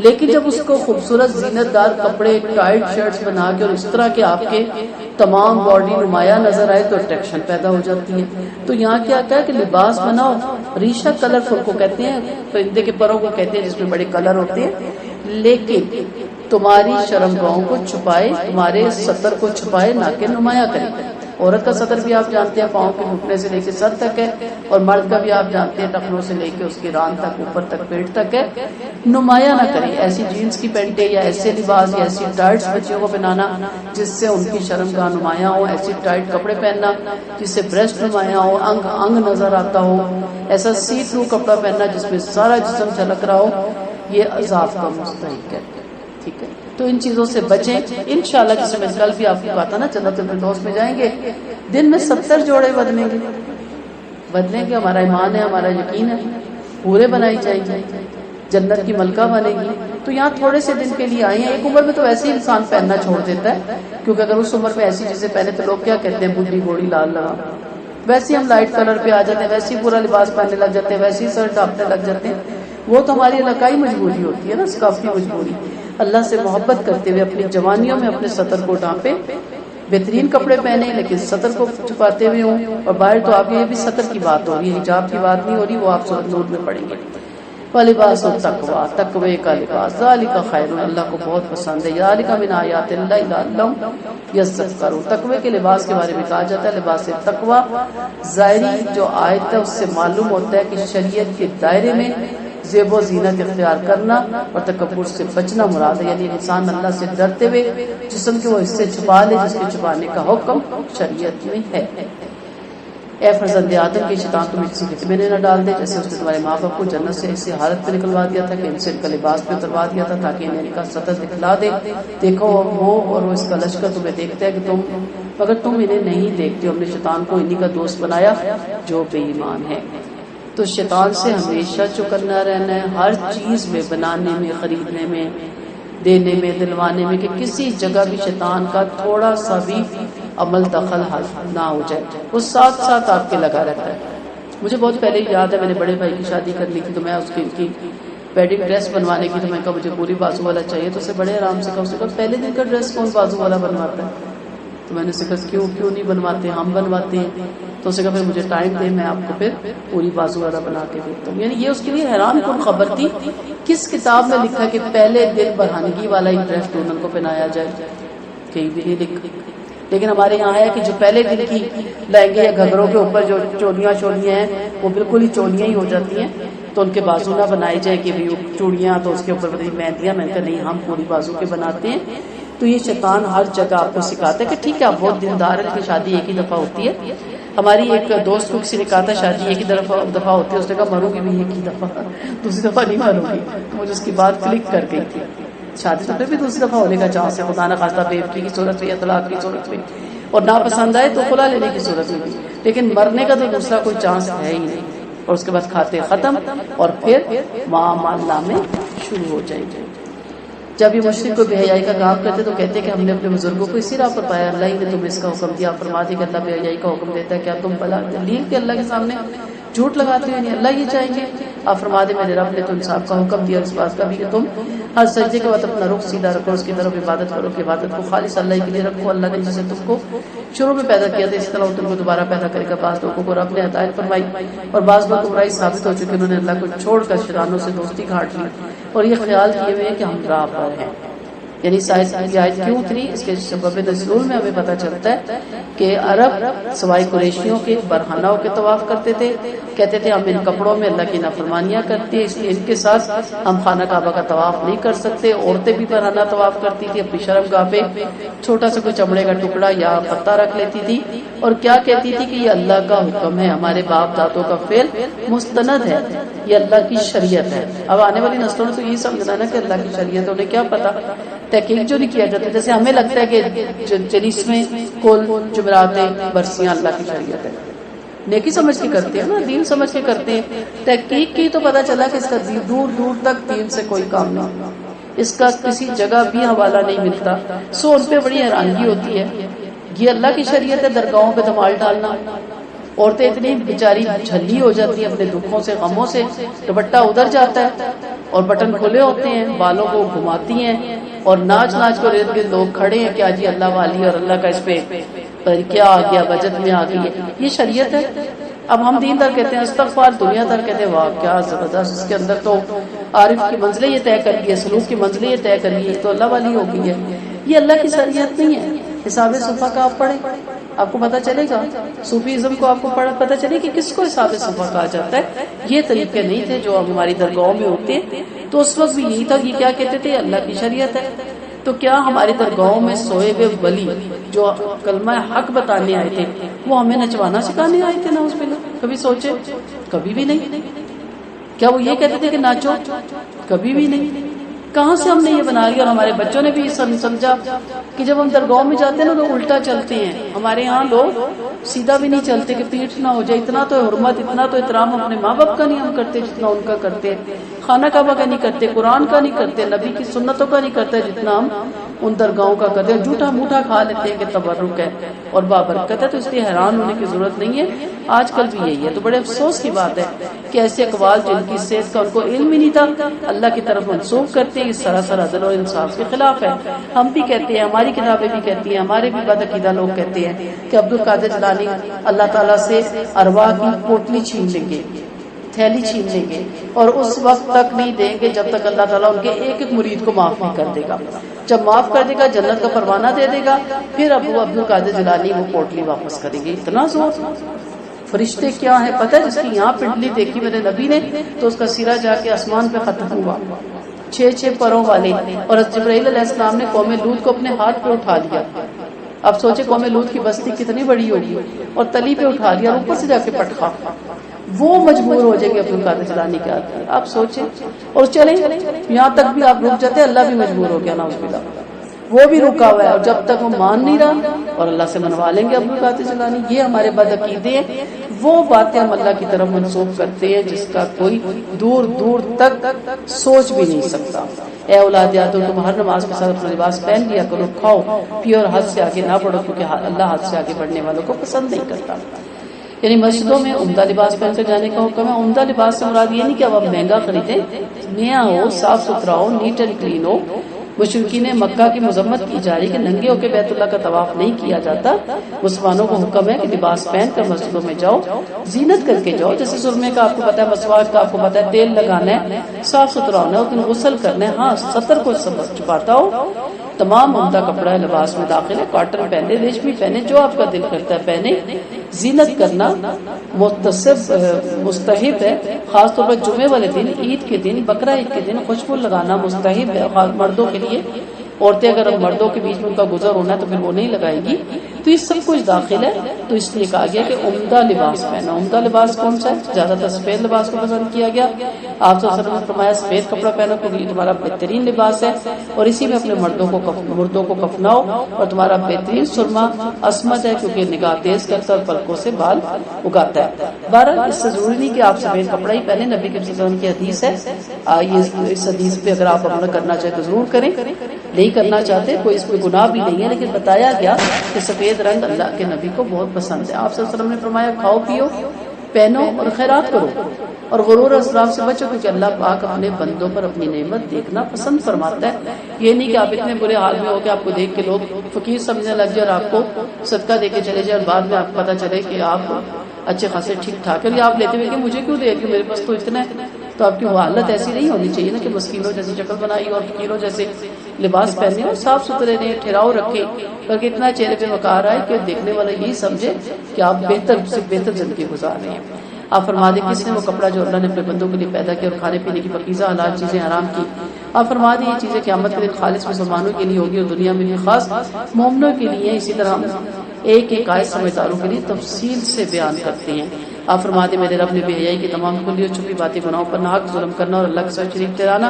لیکن جب اس کو خوبصورت زینت دار کپڑے، ٹائٹ شرٹس بنا کے اور اس طرح کے آپ کے تمام باڈی نمایاں نظر آئے تو اٹریکشن پیدا ہو جاتی ہے. تو یہاں کیا ہے کہ لباس بناؤ ریشہ کلرفل کو کہتے ہیں، پرندے کے پروں کو کہتے ہیں جس میں بڑے کلر ہوتے ہیں، لیکن تمہاری شرم گاہوں کو چھپائے، تمہارے سطر کو چھپائے، نہ کہ نمایاں کرے. عورت کا سطر بھی آپ جانتے ہیں پاؤں کے گھٹنے سے لے کے سر تک ہے، اور مرد کا بھی آپ جانتے ہیں ٹخنوں سے لے کے اس کی ران تک، اوپر تک، پیٹ تک ہے. نمایاں نہ کریں ایسی جینس کی پینٹیں یا ایسے لباس یا ایسی ٹائٹس بچیوں کو پہنانا جس سے ان کی شرم گاہ نمایاں ہو، ایسی ٹائٹ کپڑے پہننا جس سے بریسٹ نمایاں ہو، انگ انگ نظر آتا ہو، ایسا سی تھرو کپڑا پہننا جس میں سارا جسم جھلک رہا ہو، یہ عذاب کا مستحق ہے. ٹھیک ہے، تو ان چیزوں سے بچیں انشاءاللہ. جسے میں کل بھی آپ کو کہا تھا نا جنت الفردوس میں جائیں گے دن میں 70 جوڑے بدلیں گے. ہمارا ایمان ہے، ہمارا یقین ہے، پورے بنائی جائیں گے، جنت کی ملکہ بنے گی. تو یہاں تھوڑے سے دن کے لیے آئے ہیں. ایک عمر میں تو ویسے ہی انسان پہننا چھوڑ دیتا ہے، کیونکہ اگر اس عمر میں ایسی چیزیں پہنے تو لوگ کیا کہتے ہیں، بڈھی گھوڑی لال لگا. ویسے ہم لائٹ کلر پہ آ جاتے ہیں، ویسے ہی پورا لباس پہننے لگ جاتے ہیں، ویسے ہی سر ڈھانپنے لگ جاتے ہیں. وہ تو ہماری علاقائی مجبوری ہوتی ہے نا، ثقافتی مجبوری. اللہ سے محبت کرتے ہوئے اپنی جوانیوں میں اپنے سطر کو ڈھانپے، بہترین کپڑے پہنے لیکن سطر کو چھپاتے ہوئے ہوں. اور باہر تو آپ یہ بھی سطر کی بات ہو رہی ہے، حجاب کی بات نہیں ہو رہی، وہ آپ سورۃ نور میں پڑھیں گے. وَلِبَاسُ التَّقْوَىٰ، تقوی کا لباس، ذَلِكَ خَيْرٌ، اللہ کو بہت پسند ہے. ذَلِكَ مِنْ آیَاتِ اللَّهِ لَعَلَّهُمْ يَذَّكَّرُونَ. تقوی کے لباس کے بارے میں کہا جاتا ہے لباس تقوی. ظاہری جو آیت ہے اس سے معلوم ہوتا ہے کہ شریعت کے دائرے میں زیب و زینت اختیار کرنا اور تکبر سے بچنا مراد ہے. یعنی انسان اللہ سے ڈرتے ہوئے جسم کے وہ حصے چھپا لے جس کے چھپانے کا حکم شریعت میں ہے. اے فرزند آدم کے شیطان تمہیں کسی فتنے میں نہ ڈال دے جیسے اس نے تمہارے ماں باپ کو جنت سے اسی حالت میں نکلوا دیا تھا کہ ان سے ان کا لباس بھی اتروا دیا تھا تاکہ انہیں ان کا سطر دکھلا دے. دیکھو وہ اور وہ اس کا لشکر تمہیں دیکھتا ہے کہ مگر تم انہیں نہیں دیکھتے. ہم نے شیطان کو انہی کا دوست بنایا جو بے ایمان ہے. تو شیطان سے ہمیشہ چکنا رہنا ہے، ہر چیز میں، بنانے میں، خریدنے میں، دینے میں، دلوانے میں، کہ کسی جگہ بھی شیطان کا تھوڑا سا بھی عمل دخل نہ ہو جائے. وہ ساتھ ساتھ آپ کے لگا رہتا ہے. مجھے بہت پہلے یاد ہے، میں نے بڑے بھائی کی شادی کرنی تھی تو میں اس کی ویڈنگ ڈریس بنوانے کی، تو میں کہا مجھے پوری بازو والا چاہیے. تو اسے بڑے آرام سے کہا، اس نے کہا پہلے دن کا ڈریس کون بازو والا بنواتا ہے؟ تو میں نے اسے کہا کیوں نہیں بنواتے، ہم بنواتے ہیں. تو اسے کہا پھر مجھے ٹائم دے، میں آپ کو پھر پوری بازو والا بنا کے دیتا ہوں. یعنی یہ اس کے لیے حیران کن خبر تھی. کس کتاب میں لکھا کہ پہلے دن برہنگی والا ہی ڈریس دونوں کو پہنایا جائے؟ کہیں بھی نہیں لکھا. لیکن ہمارے یہاں ہے کہ جو پہلے دن کی لہنگے یا گھگھروں کے اوپر جو چولیاں ہیں وہ بالکل ہی چولیاں ہی ہو جاتی ہیں، تو ان کے بازو نہ بنائے جائے کہ چوڑیاں تو اس کے اوپر مہندیاں. میں نے کہا نہیں، ہم پوری بازو کے بناتے ہیں. تو یہ شیطان ہر جگہ آپ کو سکھاتا ہے کہ ٹھیک ہے آپ بہت دیندار ہیں، کی شادی ایک ہی دفعہ ہوتی ہے. ہماری ایک دوست کو کسی نے کہا تھا شادی ایک ہی دفعہ ہوتی ہے، اس نے کہا مروں گی بھی ایک ہی دفعہ، دوسری دفعہ نہیں مروں گی. مجھے اس کی بات کلک کر گئی تھی. شادی تو پھر بھی دوسری دفعہ ہونے کا چانس ہے، خدا نہ خواستہ بے عقلی کی صورت میں یا طلاق کی صورت میں، اور ناپسند آئے تو خلا لینے کی صورت میں بھی. لیکن مرنے کا تو دوسرا کوئی چانس ہے ہی نہیں. اور اس کے بعد کھاتے ختم اور پھر معاملہ میں شروع ہو جائیں گے. جب یہ مشرک کو بے حیائی کا کام کرتے تو کہتے کہ ہم نے اپنے بزرگوں کو اسی راہ پر پایا، اللہ ہی نے تمہیں اس کا حکم دیا. فرما دی کہ اللہ بے حیائی کا حکم دیتا ہے، کیا تم بلا دلیل کے اللہ کے سامنے جھوٹ لگاتے ہیں؟ اللہ یہ چاہیں گے. آپ فرما دے میرے رب نے تو انصاف کا حکم دیا اس بات کا بھی کہ تم ہر سجدے کے بعد اپنا رخ سیدھا رکھو، اس کی طرف عبادت کرو کہ عبادت کو خالص اللہ کے لیے رکھو. اللہ نے جسے تم کو شروع میں پیدا کیا تھا اسی طرح تم کو دوبارہ پیدا کرے گا. بعض لوگوں کو رب نے ہدایت فرمائی اور بعض لوگ گمراہی ثابت ہو چکے، انہوں نے اللہ کو چھوڑ کر شیطانوں سے دوستی گھاٹ لی اور یہ خیال کیے ہوئے کہ ہم راہ پر ہیں. یعنی یہ آیت کیوں اتری؟ اس کے سبب نزول میں ہمیں پتہ چلتا ہے کہ عرب سوائے قریشیوں کے برہنوں کے طواف کرتے تھے. کہتے تھے ہم ان کپڑوں میں اللہ کی نافرمانیاں کرتے ہیں، اس لیے ان کے ساتھ ہم خانہ کعبہ کا طواف نہیں کر سکتے. عورتیں بھی برہنہ طواف کرتی تھی، اپنی شرم گاہ پہ چھوٹا سا کوئی چمڑے کا ٹکڑا یا پتہ رکھ لیتی تھی اور کیا کہتی تھی کہ یہ اللہ کا حکم ہے، ہمارے باپ دادوں کا فعل مستند ہے، یہ اللہ کی شریعت ہے. اب آنے والی نسلوں نے تو یہی سمجھنا نا کہ اللہ کی شریعت ہے. انہیں کیا پتا، تحقیق جو نہیں کیا جاتا. جیسے ہمیں لگتا ہے کہ جلیسویں کل جمعراتیں برسیاں اللہ کی شریعت ہے، نیکی سمجھ کے کرتے ہیں نا، دین سمجھ کے کرتے ہیں. تحقیق کی تو پتہ چلا کہ اس کا دور دور تک دین سے کوئی کام نہیں، اس کا کسی جگہ بھی حوالہ نہیں ملتا. سو ان پہ بڑی حیرانگی ہوتی ہے. یہ اللہ کی شریعت ہے درگاہوں پہ دمال ڈالنا، عورتیں اتنی بیچاری جھلی ہو جاتی ہیں اپنے دکھوں سے غموں سے، دوپٹہ ادھر جاتا ہے اور بٹن کھلے ہوتے ہیں، بالوں کو گھماتی ہیں اور ناچ ناچ کو ارد گرد لوگ کھڑے ہیں، کیا جی اللہ والی اور اللہ کا اس پہ کیا آ گیا، بجٹ میں آ گئی ہے، یہ شریعت ہے؟ اب ہم دین دار کہتے ہیں استغفار، دنیا دار کہتے ہیں واہ کیا زبردست، اس کے اندر تو عارف کی منزلیں یہ طے کر لی ہے، سلوک کی منزلیں یہ طے کر لی ہے، تو اللہ والی ہو گئی ہے۔ یہ اللہ کی شریعت نہیں ہے۔ حساب صفحہ کا آپ پڑھیں، آپ کو پتہ چلے گا، صوفیزم کو آپ کو پتہ چلے کہ کس کو حساب صفحہ کہا جاتا ہے۔ یہ طریقے نہیں تھے جو اب ہماری درگاہوں میں ہوتے ہیں، تو اس وقت بھی یہی تھا کہ کیا کہتے تھے، اللہ کی شریعت ہے۔ تو کیا ہماری درگاہوں میں سوئے ہوئے ولی جو کلمہ حق بتانے آئے تھے وہ ہمیں نچوانا سکھانے آئے تھے؟ نعوذ باللہ، کبھی سوچے؟ کبھی بھی نہیں۔ کیا وہ یہ کہتے تھے کہ ناچو؟ کبھی بھی نہیں۔ کہاں سے ہم نے یہ بنا لیا؟ اور ہمارے بچوں نے بھی سمجھا کہ جب ہم درگاہوں میں جاتے ہیں نا تو الٹا چلتے ہیں۔ ہمارے ہاں لوگ سیدھا بھی نہیں چلتے کہ پیٹھ نہ ہو جائے، اتنا تو حرمت، اتنا تو احترام اپنے ماں باپ کا نہیں ہم کرتے جتنا ان کا کرتے، خانہ کعبہ کا نہیں کرتے، قرآن کا نہیں کرتے، نبی کی سنتوں کا نہیں کرتے جتنا ہم ان درگاہوں کا کرتے ہیں۔ جھوٹا موٹا کھا لیتے ہیں کہ تبرک ہے اور بابرکت ہے، تو اس لیے حیران ہونے کی ضرورت نہیں ہے۔ آج کل بھی یہی ہے، تو بڑے افسوس کی بات ہے کہ ایسے اقوال جن کی صحت کا ان کو علم ہی نہیں تھا اللہ کی طرف منسوخ کرتے ہیں، یہ سراسر عدل اور انصاف کے خلاف ہے۔ ہم بھی کہتے ہیں، ہماری کتابیں بھی کہتی ہیں، ہمارے بھی بد عقیدہ لوگ کہتے ہیں کہ عبد القادر جیلانی اللہ تعالیٰ سے ارواح کی پوٹلی چھین لیں گے، تھیلی چھین لیں گے، اور اس وقت تک نہیں دیں گے جب تک اللہ تعالیٰ ان کے ایک ایک مرید کو معاف نہیں کر دے گا۔ جب معاف کر دے گا جنت کا پروانہ دے دے گا، پھر ابو عبد القادر جیلانی وہ پوٹلی واپس کریں گے۔ اتنا زور! فرشتے کیا ہے پتہ ہے؟ جس کی یہاں پنڈلی دیکھی میرے نبی نے تو اس کا سرا جا کے آسمان پہ ختم ہوا، 6 پروں والے، اور جبرائیل علیہ السلام نے قوم لوط کو اپنے ہاتھ پہ اٹھا لیا۔ اب سوچے قوم لوط کی بستی کتنی بڑی ہوگی، اور تلی پہ اٹھا لیا اور اوپر سے جا کے پٹخا، وہ مجبور ہو جائے گی عبد القادر جیلانی کے ہاتھ میں۔ آپ سوچیں، اور چلیں یہاں تک بھی آپ رک جاتے، اللہ بھی مجبور ہو گیا نعوذ باللہ، وہ بھی رکا ہوا ہے، اور جب تک وہ مان نہیں رہا اور اللہ سے منوا لیں گے عبد القادر جیلانی۔ یہ ہمارے بد عقیدے ہیں، وہ باتیں ہم اللہ کی طرف منسوخ کرتے ہیں جس کا کوئی دور دور تک سوچ بھی نہیں سکتا۔ اے اولاد آدم، تم ہر نماز کے ساتھ اپنا لباس پہن لیا کرو، کھاؤ پیو اور حد سے آگے نہ بڑھو، کیونکہ اللہ حد سے آگے بڑھنے والوں کو پسند نہیں کرتا۔ یعنی مسجدوں میں عمدہ لباس پہن کر جانے کا حکم ہے۔ عمدہ لباس سے مراد یہ نہیں کہ اب آپ مہنگا خریدیں، نیا ہو، صاف ستھرا ہو، نیٹ اینڈ کلین ہو۔ مشرکین مکہ کی مذمت کی جا رہی کہ ننگے ہو کے بیت اللہ کا طواف نہیں کیا جاتا۔ مسلمانوں کو حکم ہے کہ لباس پہن کر مسجدوں میں جاؤ، زینت کر کے جاؤ، جیسے سرمے کا آپ کو پتہ ہے، مسواک کا آپ کو پتہ ہے، تیل لگانا ہے، صاف ستھرا ہونا ہے، اس دن غسل کرنا ہے، ہاں ستر کو چھپاتا ہو، تمام عمدہ کپڑا لباس میں داخل ہے، کاٹن پہنے، ریشمی پہنے، جو آپ کا دل کرتا ہے پہنے۔ زینت کرنا مستحب ہے، خاص طور پر جمعے والے دن، عید کے دن، بقرہ عید کے دن خوشبو لگانا مستحب ہے، خاص مردوں کے لیے۔ عورتیں اگر مردوں کے بیچ میں ان کا گزر ہونا ہے تو پھر وہ نہیں لگائے گی، تو یہ سب کچھ داخل ہے۔ تو اس لیے کہا گیا کہ عمدہ لباس پہنا۔ عمدہ لباس کون سا ہے؟ زیادہ تر سفید لباس کو پسند کیا گیا۔ آپ صلی اللہ علیہ وسلم نے فرمایا سفید کپڑا پہنو کیونکہ یہ تمہارا بہترین لباس ہے، اور اسی میں اپنے مردوں کو کفناؤ، اور تمہارا بہترین سرما عصمت ہے کیونکہ نگاہ تیز کرتا ہے اور پلکوں سے بال اگاتا ہے۔ بہرحال اس سے ضروری نہیں کہ آپ سفید کپڑا ہی پہنے، نبی کے صلی اللہ علیہ وسلم کی حدیث ہے، اس حدیث پہ اگر آپ عمل کرنا چاہتے تو ضرور کریں، نہیں کرنا چاہتے کوئی اس میں گناہ بھی نہیں ہے، لیکن بتایا گیا کہ سفید رنگ اللہ کے نبی کو بہت پسند ہے۔ آپ صلی اللہ علیہ وسلم نے فرمایا کھاؤ پیو پہنو اور خیرات کرو، اور غرور اور اسراف سے بچو، کیونکہ اللہ پاک اپنے بندوں پر اپنی نعمت دیکھنا پسند فرماتا ہے۔ یہ نہیں کہ آپ اتنے برے حال میں ہو کہ آپ کو دیکھ کے لوگ فقیر سمجھنے لگ جائے اور آپ کو صدقہ دے کے چلے جائے، اور بعد میں آپ کو پتہ چلے کہ آپ اچھے خاصے ٹھیک ٹھاک ہے، آپ لیتے ہوئے کہ مجھے کیوں دے، کہ میرے پاس تو اتنا ہے۔ تو آپ کی حالت ایسی نہیں ہونی چاہیے نا کہ مسکینوں جیسی شکل بنائی اور فقیروں جیسے لباس پہنے، اور صاف ستھرے رہیں، ٹھہراؤ رکھیں، بلکہ اتنا چہرے پہ وقار آئے کہ دیکھنے والا یہی سمجھے کہ آپ بہتر سے بہتر زندگی گزار رہے ہیں۔ آپ فرما دیں کس نے وہ کپڑا جو اللہ نے اپنے بندوں کے لیے پیدا کیا اور کھانے پینے کی پاکیزہ حلال چیزیں حرام کی، آپ فرما دیں یہ چیزیں قیامت کے دن خالص مسلمانوں کے لیے ہوگی اور دنیا میں بھی خاص مومنوں کے لیے۔ اسی طرح ہم ایک ایک آیت سمجھداروں کے لیے تفصیل سے بیان کرتے ہیں۔ آپ فرما دیں میرے رب نے بے حیائی کی تمام کھلی اور چھپی باتیں گناہوں پر ناحق ظلم کرنا اور اللہ کے ساتھ شریک ٹھہرانا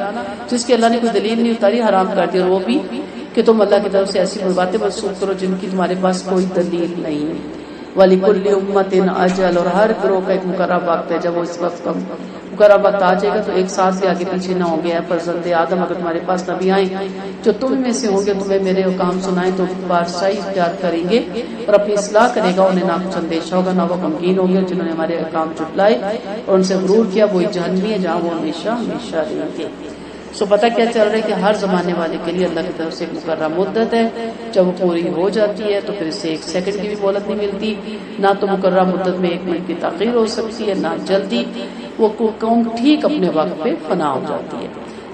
جس کی اللہ نے کوئی دلیل نہیں اتاری حرام کر دی، اور وہ بھی کہ تم اللہ کی طرف سے ایسی باتیں منسوخ کرو جن کی تمہارے پاس کوئی دلیل نہیں۔ وَلِكُلِّ أُمَّةٍ أَجَلٌ، اور ہر گروہ کا ایک مقررہ وقت ہے جب وہ اس وقت مقربت آ جائے گا تو ایک ساتھ بھی آگے پیچھے نہ ہوں گے. اے فرزند آدم اگر تمہارے پاس نبی آئیں جو تم میں سے ہوں گے تمہیں میرے کام سنائیں تو بادشاہی اختیار کریں گے اور اپنی اصلاح کرے گا. انہیں نہ کچھ اندیشہ ہوگا نہ وہ غمگین ہوں گے. جنہوں نے ہمارے احکام جھٹلائے اور ان سے غرور کیا وہی جہنمی ہے جہاں وہ ہمیشہ ہمیشہ رہیں گے. سو پتہ کیا چل رہا ہے کہ ہر زمانے والے کے لیے اللہ کی طرف سے ایک مقررہ مدت ہے. جب وہ پوری ہو جاتی ہے تو پھر اس سے ایک سیکنڈ کی بھی مہلت نہیں ملتی. نہ تو مقررہ مدت میں ایک منٹ کی تاخیر ہو سکتی ہے نہ جلدی. وہ قوم ٹھیک اپنے وقت پہ فنا ہو جاتی ہے.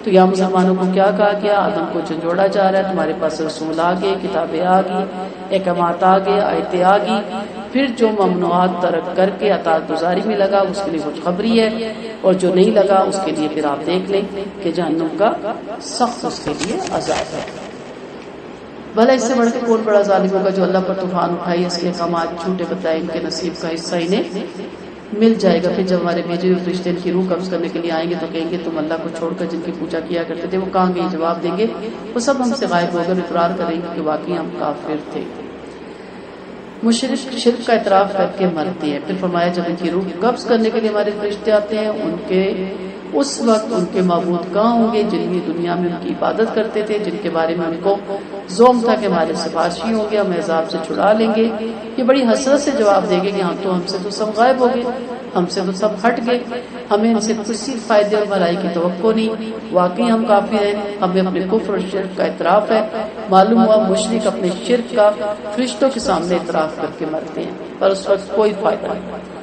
تو یہاں مسلمانوں کو کیا کہا گیا؟ آدم کو جھنجھوڑا جا رہا ہے تمہارے پاس رسول آ گئے, کتابیں آ گئی, احکامات آ گئے, آیتیں آ گئی. پھر جو ممنوعات ترک کر کے اطاعت گزاری میں لگا اس کے لیے خوشخبری ہے, اور جو نہیں لگا اس کے لیے پھر آپ دیکھ لیں کہ جہنم کا سخت اس کے لیے عذاب ہے. بھلا اس سے بڑھ کے کون بڑا ظالم ہوگا جو اللہ پر طوفان اٹھائی اس کے احکامات جھوٹے بتائے ان کے نصیب کا حصہ انہیں مل جائے گا. پھر جب ہمارے بھیجے ہوئے فرشتے ان کی روح قبض کرنے کے لیے آئیں گے تو کہیں گے تم اللہ کو چھوڑ کر جن کی پوجا کیا کرتے تھے وہ کہاں گئے؟ جواب دیں گے وہ سب ہم سے غائب ہو گئے. اقرار کریں گے کہ واقعی ہم کافر تھے. مشرک شرک کا اعتراف کر کے مرتے ہیں. پھر فرمایا جب ان کی روح قبض کرنے کے لیے ہمارے فرشتے آتے ہیں ان کے اس وقت ان کے معبود کہاں ہوں گے جن کی دنیا میں ان کی عبادت کرتے تھے, جن کے بارے میں ان کو زوم تھا کہ ہمارے سفارشی ہوں گے, ہم عذاب سے چھڑا لیں گے. یہ بڑی حسرت سے جواب دے گے کہ ہم سے تو سب غائب ہو گئے, ہم سے تو سب ہٹ گئے, ہمیں ان سے کسی فائدے اور بھلائی کی توقع نہیں. واقعی ہم کافر ہیں, ہمیں اپنے کفر اور شرک کا اعتراف ہے. معلوم ہوا مشرک اپنے شرک کا فرشتوں کے سامنے اعتراف کر کے مرتے ہیں پر اس وقت کوئی فائدہ نہیں.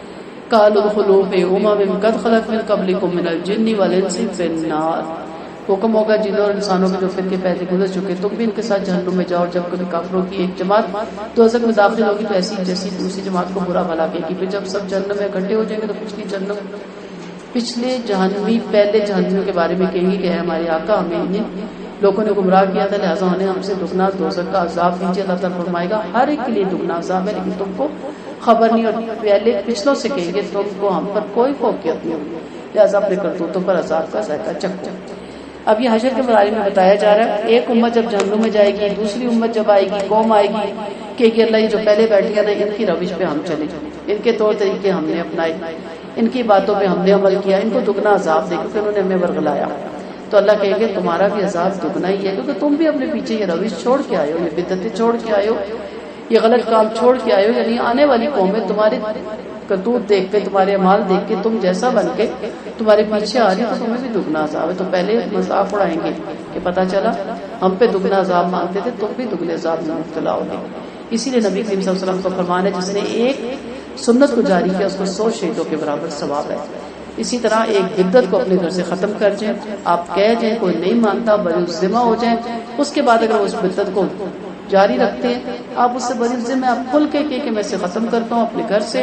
قالوا ادخلوا فی امم قد خلت من قبلکم من الجن والانس فی النار. حکم ہوگا جنوں اور انسانوں کے جو فرقے پہلے گزر چکے تم بھی ان کے ساتھ جہنم میں جاؤ. جب کبھی کافروں کی ایک جماعت دوزخ میں داخل ہوگی تو ایسی جیسی دوسری جماعت کو برا بھلا کہے گی. پھر جب سب جہنم میں اکٹھے ہو جائیں گے تو پچھلے جہنمی پہلے جہنمیوں کے بارے میں کہیں گے کہ ہمارے آقا ہمیں انہیں لوگوں نے گمراہ کیا تھا لہٰذا انہیں ہم سے دگنا دوزخ کا عذاب دیجیے. اللہ تعالیٰ فرمائے گا ہر ایک کے لیے دگنا عذاب ہے لیکن تم کو خبر نہیں. اور پہلے پچھلوں سے کہیں گے تم کو ہم پر کوئی فوقیت نہیں ہوگی لہٰذا اپنے کرتوتوں پر عذاب کا ذائقہ چکھو. اب یہ حشر کے بارے میں بتایا جا رہا ہے. ایک امت جب جہنم میں جائے گی, دوسری امت جب آئے گی, قوم آئے گی کہ اللہ یہ جو پہلے بیٹھ گیا نا ان کی روش پہ ہم چلے, ان کے طور طریقے ہم نے اپنائے, ان کی باتوں پہ ہم نے عمل کیا, ان کو دگنا عذاب دے کیونکہ انہوں نے ہمیں ورگلایا. تو اللہ کہیں گے تمہارا بھی عذاب دگنا ہی ہے کیونکہ تم بھی اپنے پیچھے یہ روش چھوڑ کے آئے ہو, یہ بدعتیں چھوڑ کے آئے ہو, یہ غلط کام چھوڑ کے آئے ہو. یعنی آنے والی قومیں تمہارے کرتوت دیکھ کے, تمہارے اعمال دیکھ کے, تم جیسا بن کے تمہارے پیچھے آ رہی تو تمہیں بھی دگنا عذاب ہے. تو پہلے مذاق اڑائیں گے کہ پتہ چلا ہم پہ دگنا عذاب مانگتے تھے, تم بھی دگنے عذاب میں مبتلا ہوگے. اسی لیے نبی کریم صلی اللہ علیہ وسلم کو فرمان ہے جس نے ایک سنت کو جاری کیا اس کو 100 شہیدوں کے برابر ثواب ہے. اسی طرح ایک بدعت کو اپنے گھر سے ختم کر جائیں, آپ کہہ جائیں کوئی نہیں مانتا, بری ذمہ ہو جائیں, اس کے بعد اگر اس بدعت کو جاری رکھتے ہیں آپ اس سے بری ذمہ آپ کھل کے کہ میں اسے ختم کرتا ہوں اپنے گھر سے,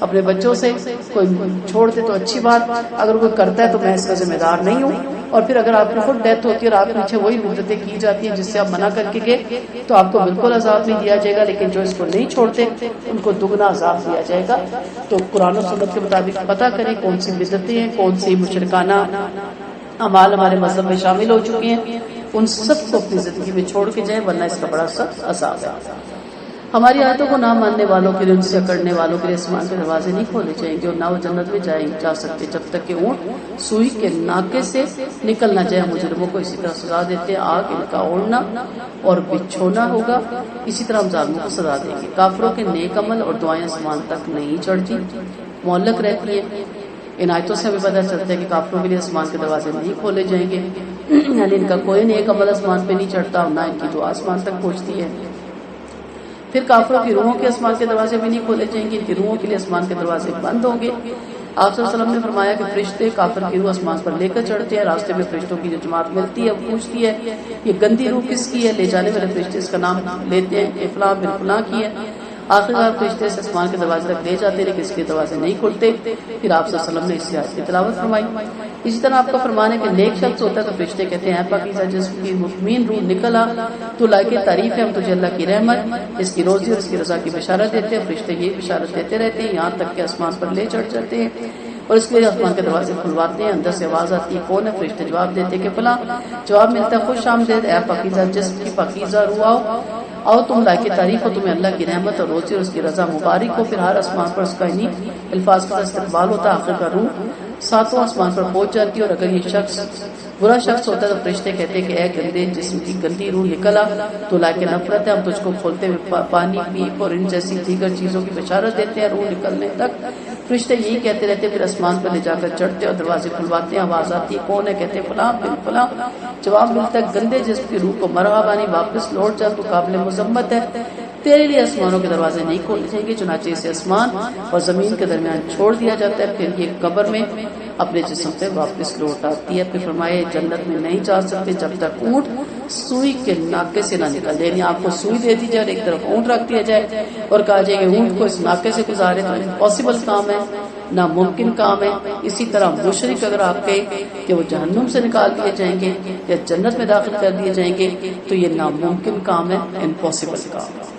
اپنے بچوں سے. کوئی چھوڑ دے تو اچھی بات, اگر کوئی کرتا ہے تو میں اس کا ذمہ دار نہیں ہوں. اور پھر اگر آپ کی خود ڈیتھ ہوتی ہے اور آپ کے پیچھے وہی بدعتیں کی جاتی ہیں جس سے آپ منع کر کے گئے تو آپ کو بالکل عذاب نہیں دیا جائے گا, لیکن جو اس کو نہیں چھوڑتے ان کو دگنا عذاب دیا جائے گا. تو قرآن و سنت کے مطابق پتہ کریں کون سی بدعتیں ہیں, کون سی مشرکانہ اعمال ہمارے مذہب میں شامل ہو چکی ہیں, ان سب کو اپنی زندگی میں چھوڑ کے جائیں ورنہ اس کا بڑا سخت عذاب ہے. ہماری آیتوں کو نہ ماننے والوں کے لیے, ان سے اکڑنے والوں کے لیے آسمان کے دروازے نہیں کھولے جائیں گے اور نہ وہ جنت میں جا سکتے جب تک کہ اونٹ سوئی کے ناکے سے نکل نہ جائے. مجرموں کو اسی طرح سزا دیتے ہیں, آگ ان کا اوڑھنا اور بچھونا ہوگا, اسی طرح ہم ظالموں کو سزا دیں گے. کافروں کے نیک عمل اور دعائیں آسمان تک نہیں چڑھتی, معلق رہتی ہیں. ان آیتوں سے ہمیں پتہ چلتا ہے کہ کافروں کے لیے آسمان کے دروازے نہیں کھولے جائیں گے, یعنی ان کا کوئی نیک عمل آسمان پہ نہیں چڑھتا اور نہ ان کی دعا آسمان تک پہنچتی ہے. پھر کافروں کی روحوں کے آسمان کے دروازے بھی نہیں کھولے جائیں گے, ان کی روحوں کے لیے آسمان کے دروازے بند ہوں گے. آپ صلی اللہ علیہ وسلم نے فرمایا کہ فرشتے کافر کی روح آسمان پر لے کر چڑھتے ہیں. راستے میں فرشتوں کی جو جماعت ملتی ہے وہ پوچھتی ہے یہ گندی روح کس کی ہے, لے جانے والے فرشتے اس کا نام لیتے ہیں فلاں بن فلاں کی ہے. آخرکار فرشتے سے آسمان کے دروازے تک لے جاتے ہیں لیکن اس کے دروازے نہیں کھلتے. پھر آپ صلی اللہ علیہ وسلم نے اس سے آیت کی تلاوت فرمائی. اسی طرح آپ کا فرمان ہے کہ نیک شخص ہوتا ہے تو فرشتے کہتے ہیں پاکیزہ جس کی مطمئن روح نکل آ تو لائق تعریف ہے, ہم تجھے اللہ کی رحمت, اس کی روزی اور اس کی رضا کی بشارت دیتے ہیں. فرشتے یہ بشارت دیتے رہتے ہیں یہاں تک کہ آسمان پر لے چڑھ جاتے ہیں اور اس کے لیے آسمان کے دروازے کھلواتے ہیں. اندر سے آواز آتی ہے کون ہے؟ فرشتے جواب دیتے کہ فلاں. جواب ملتا ہے خوش آمدید اے پاکیزہ جس کی پاکیزہ روح آؤ تم لائق تعریف ہو, تمہیں اللہ کی رحمت اور روزی اور اس کی رضا مبارک ہو. پھر ہر آسمان پر اس کا انہی الفاظ کا استقبال ہوتا ہے. آخر کا روح ساتوں آسمان پر پہنچ جاتی ہے، اور اگر یہ شخص برا شخص ہوتا ہے تو فرشتے کہتے ہیں کہ اے گندے جسم کی گندی روح نکل آ، تو لائق نفرت ہے، ہم تجھ کو کھولتے ہوئے پانی پیپ اور ان جیسی دیگر چیزوں کی بشارت دیتے ہیں روح نکلنے تک۔ فرشتے یہی کہتے رہتے، پھر آسمان پر لے جا کر چڑھتے اور دروازے کھلواتے ہیں، آواز آتی ہے کون ہے؟ کہتے فلاں بن فلاں، جواب ملتا ہے گندے جسم کی روح کو مرحبا نہیں، واپس لوٹ جا، تو قابل مذمت ہے، تیرے لیے آسمانوں کے دروازے نہیں کھولے جائیں گے۔ چنانچہ اسے آسمان اور زمین کے درمیان چھوڑ دیا جاتا ہے، پھر یہ قبر میں اپنے جسم پہ واپس لوٹ آتی ہے۔ پھر فرمایا جنت میں نہیں جا سکتے جب تک اونٹ سوئی کے ناکے سے نہ نکل جائے، یعنی آپ کو سوئی دے دی جائے اور ایک طرف اونٹ رکھ دیا جائے اور کہا جائے کہ اونٹ کو اس ناکے سے گزارے، تو امپاسبل کام ہے، ناممکن کام ہے۔ اسی طرح مشرک اگر آپ کہیں کہ وہ جہنم سے نکال دیے جائیں گے یا جنت میں داخل کر دیے جائیں گے، تو یہ ناممکن کام ہے، امپاسبل کام ہے۔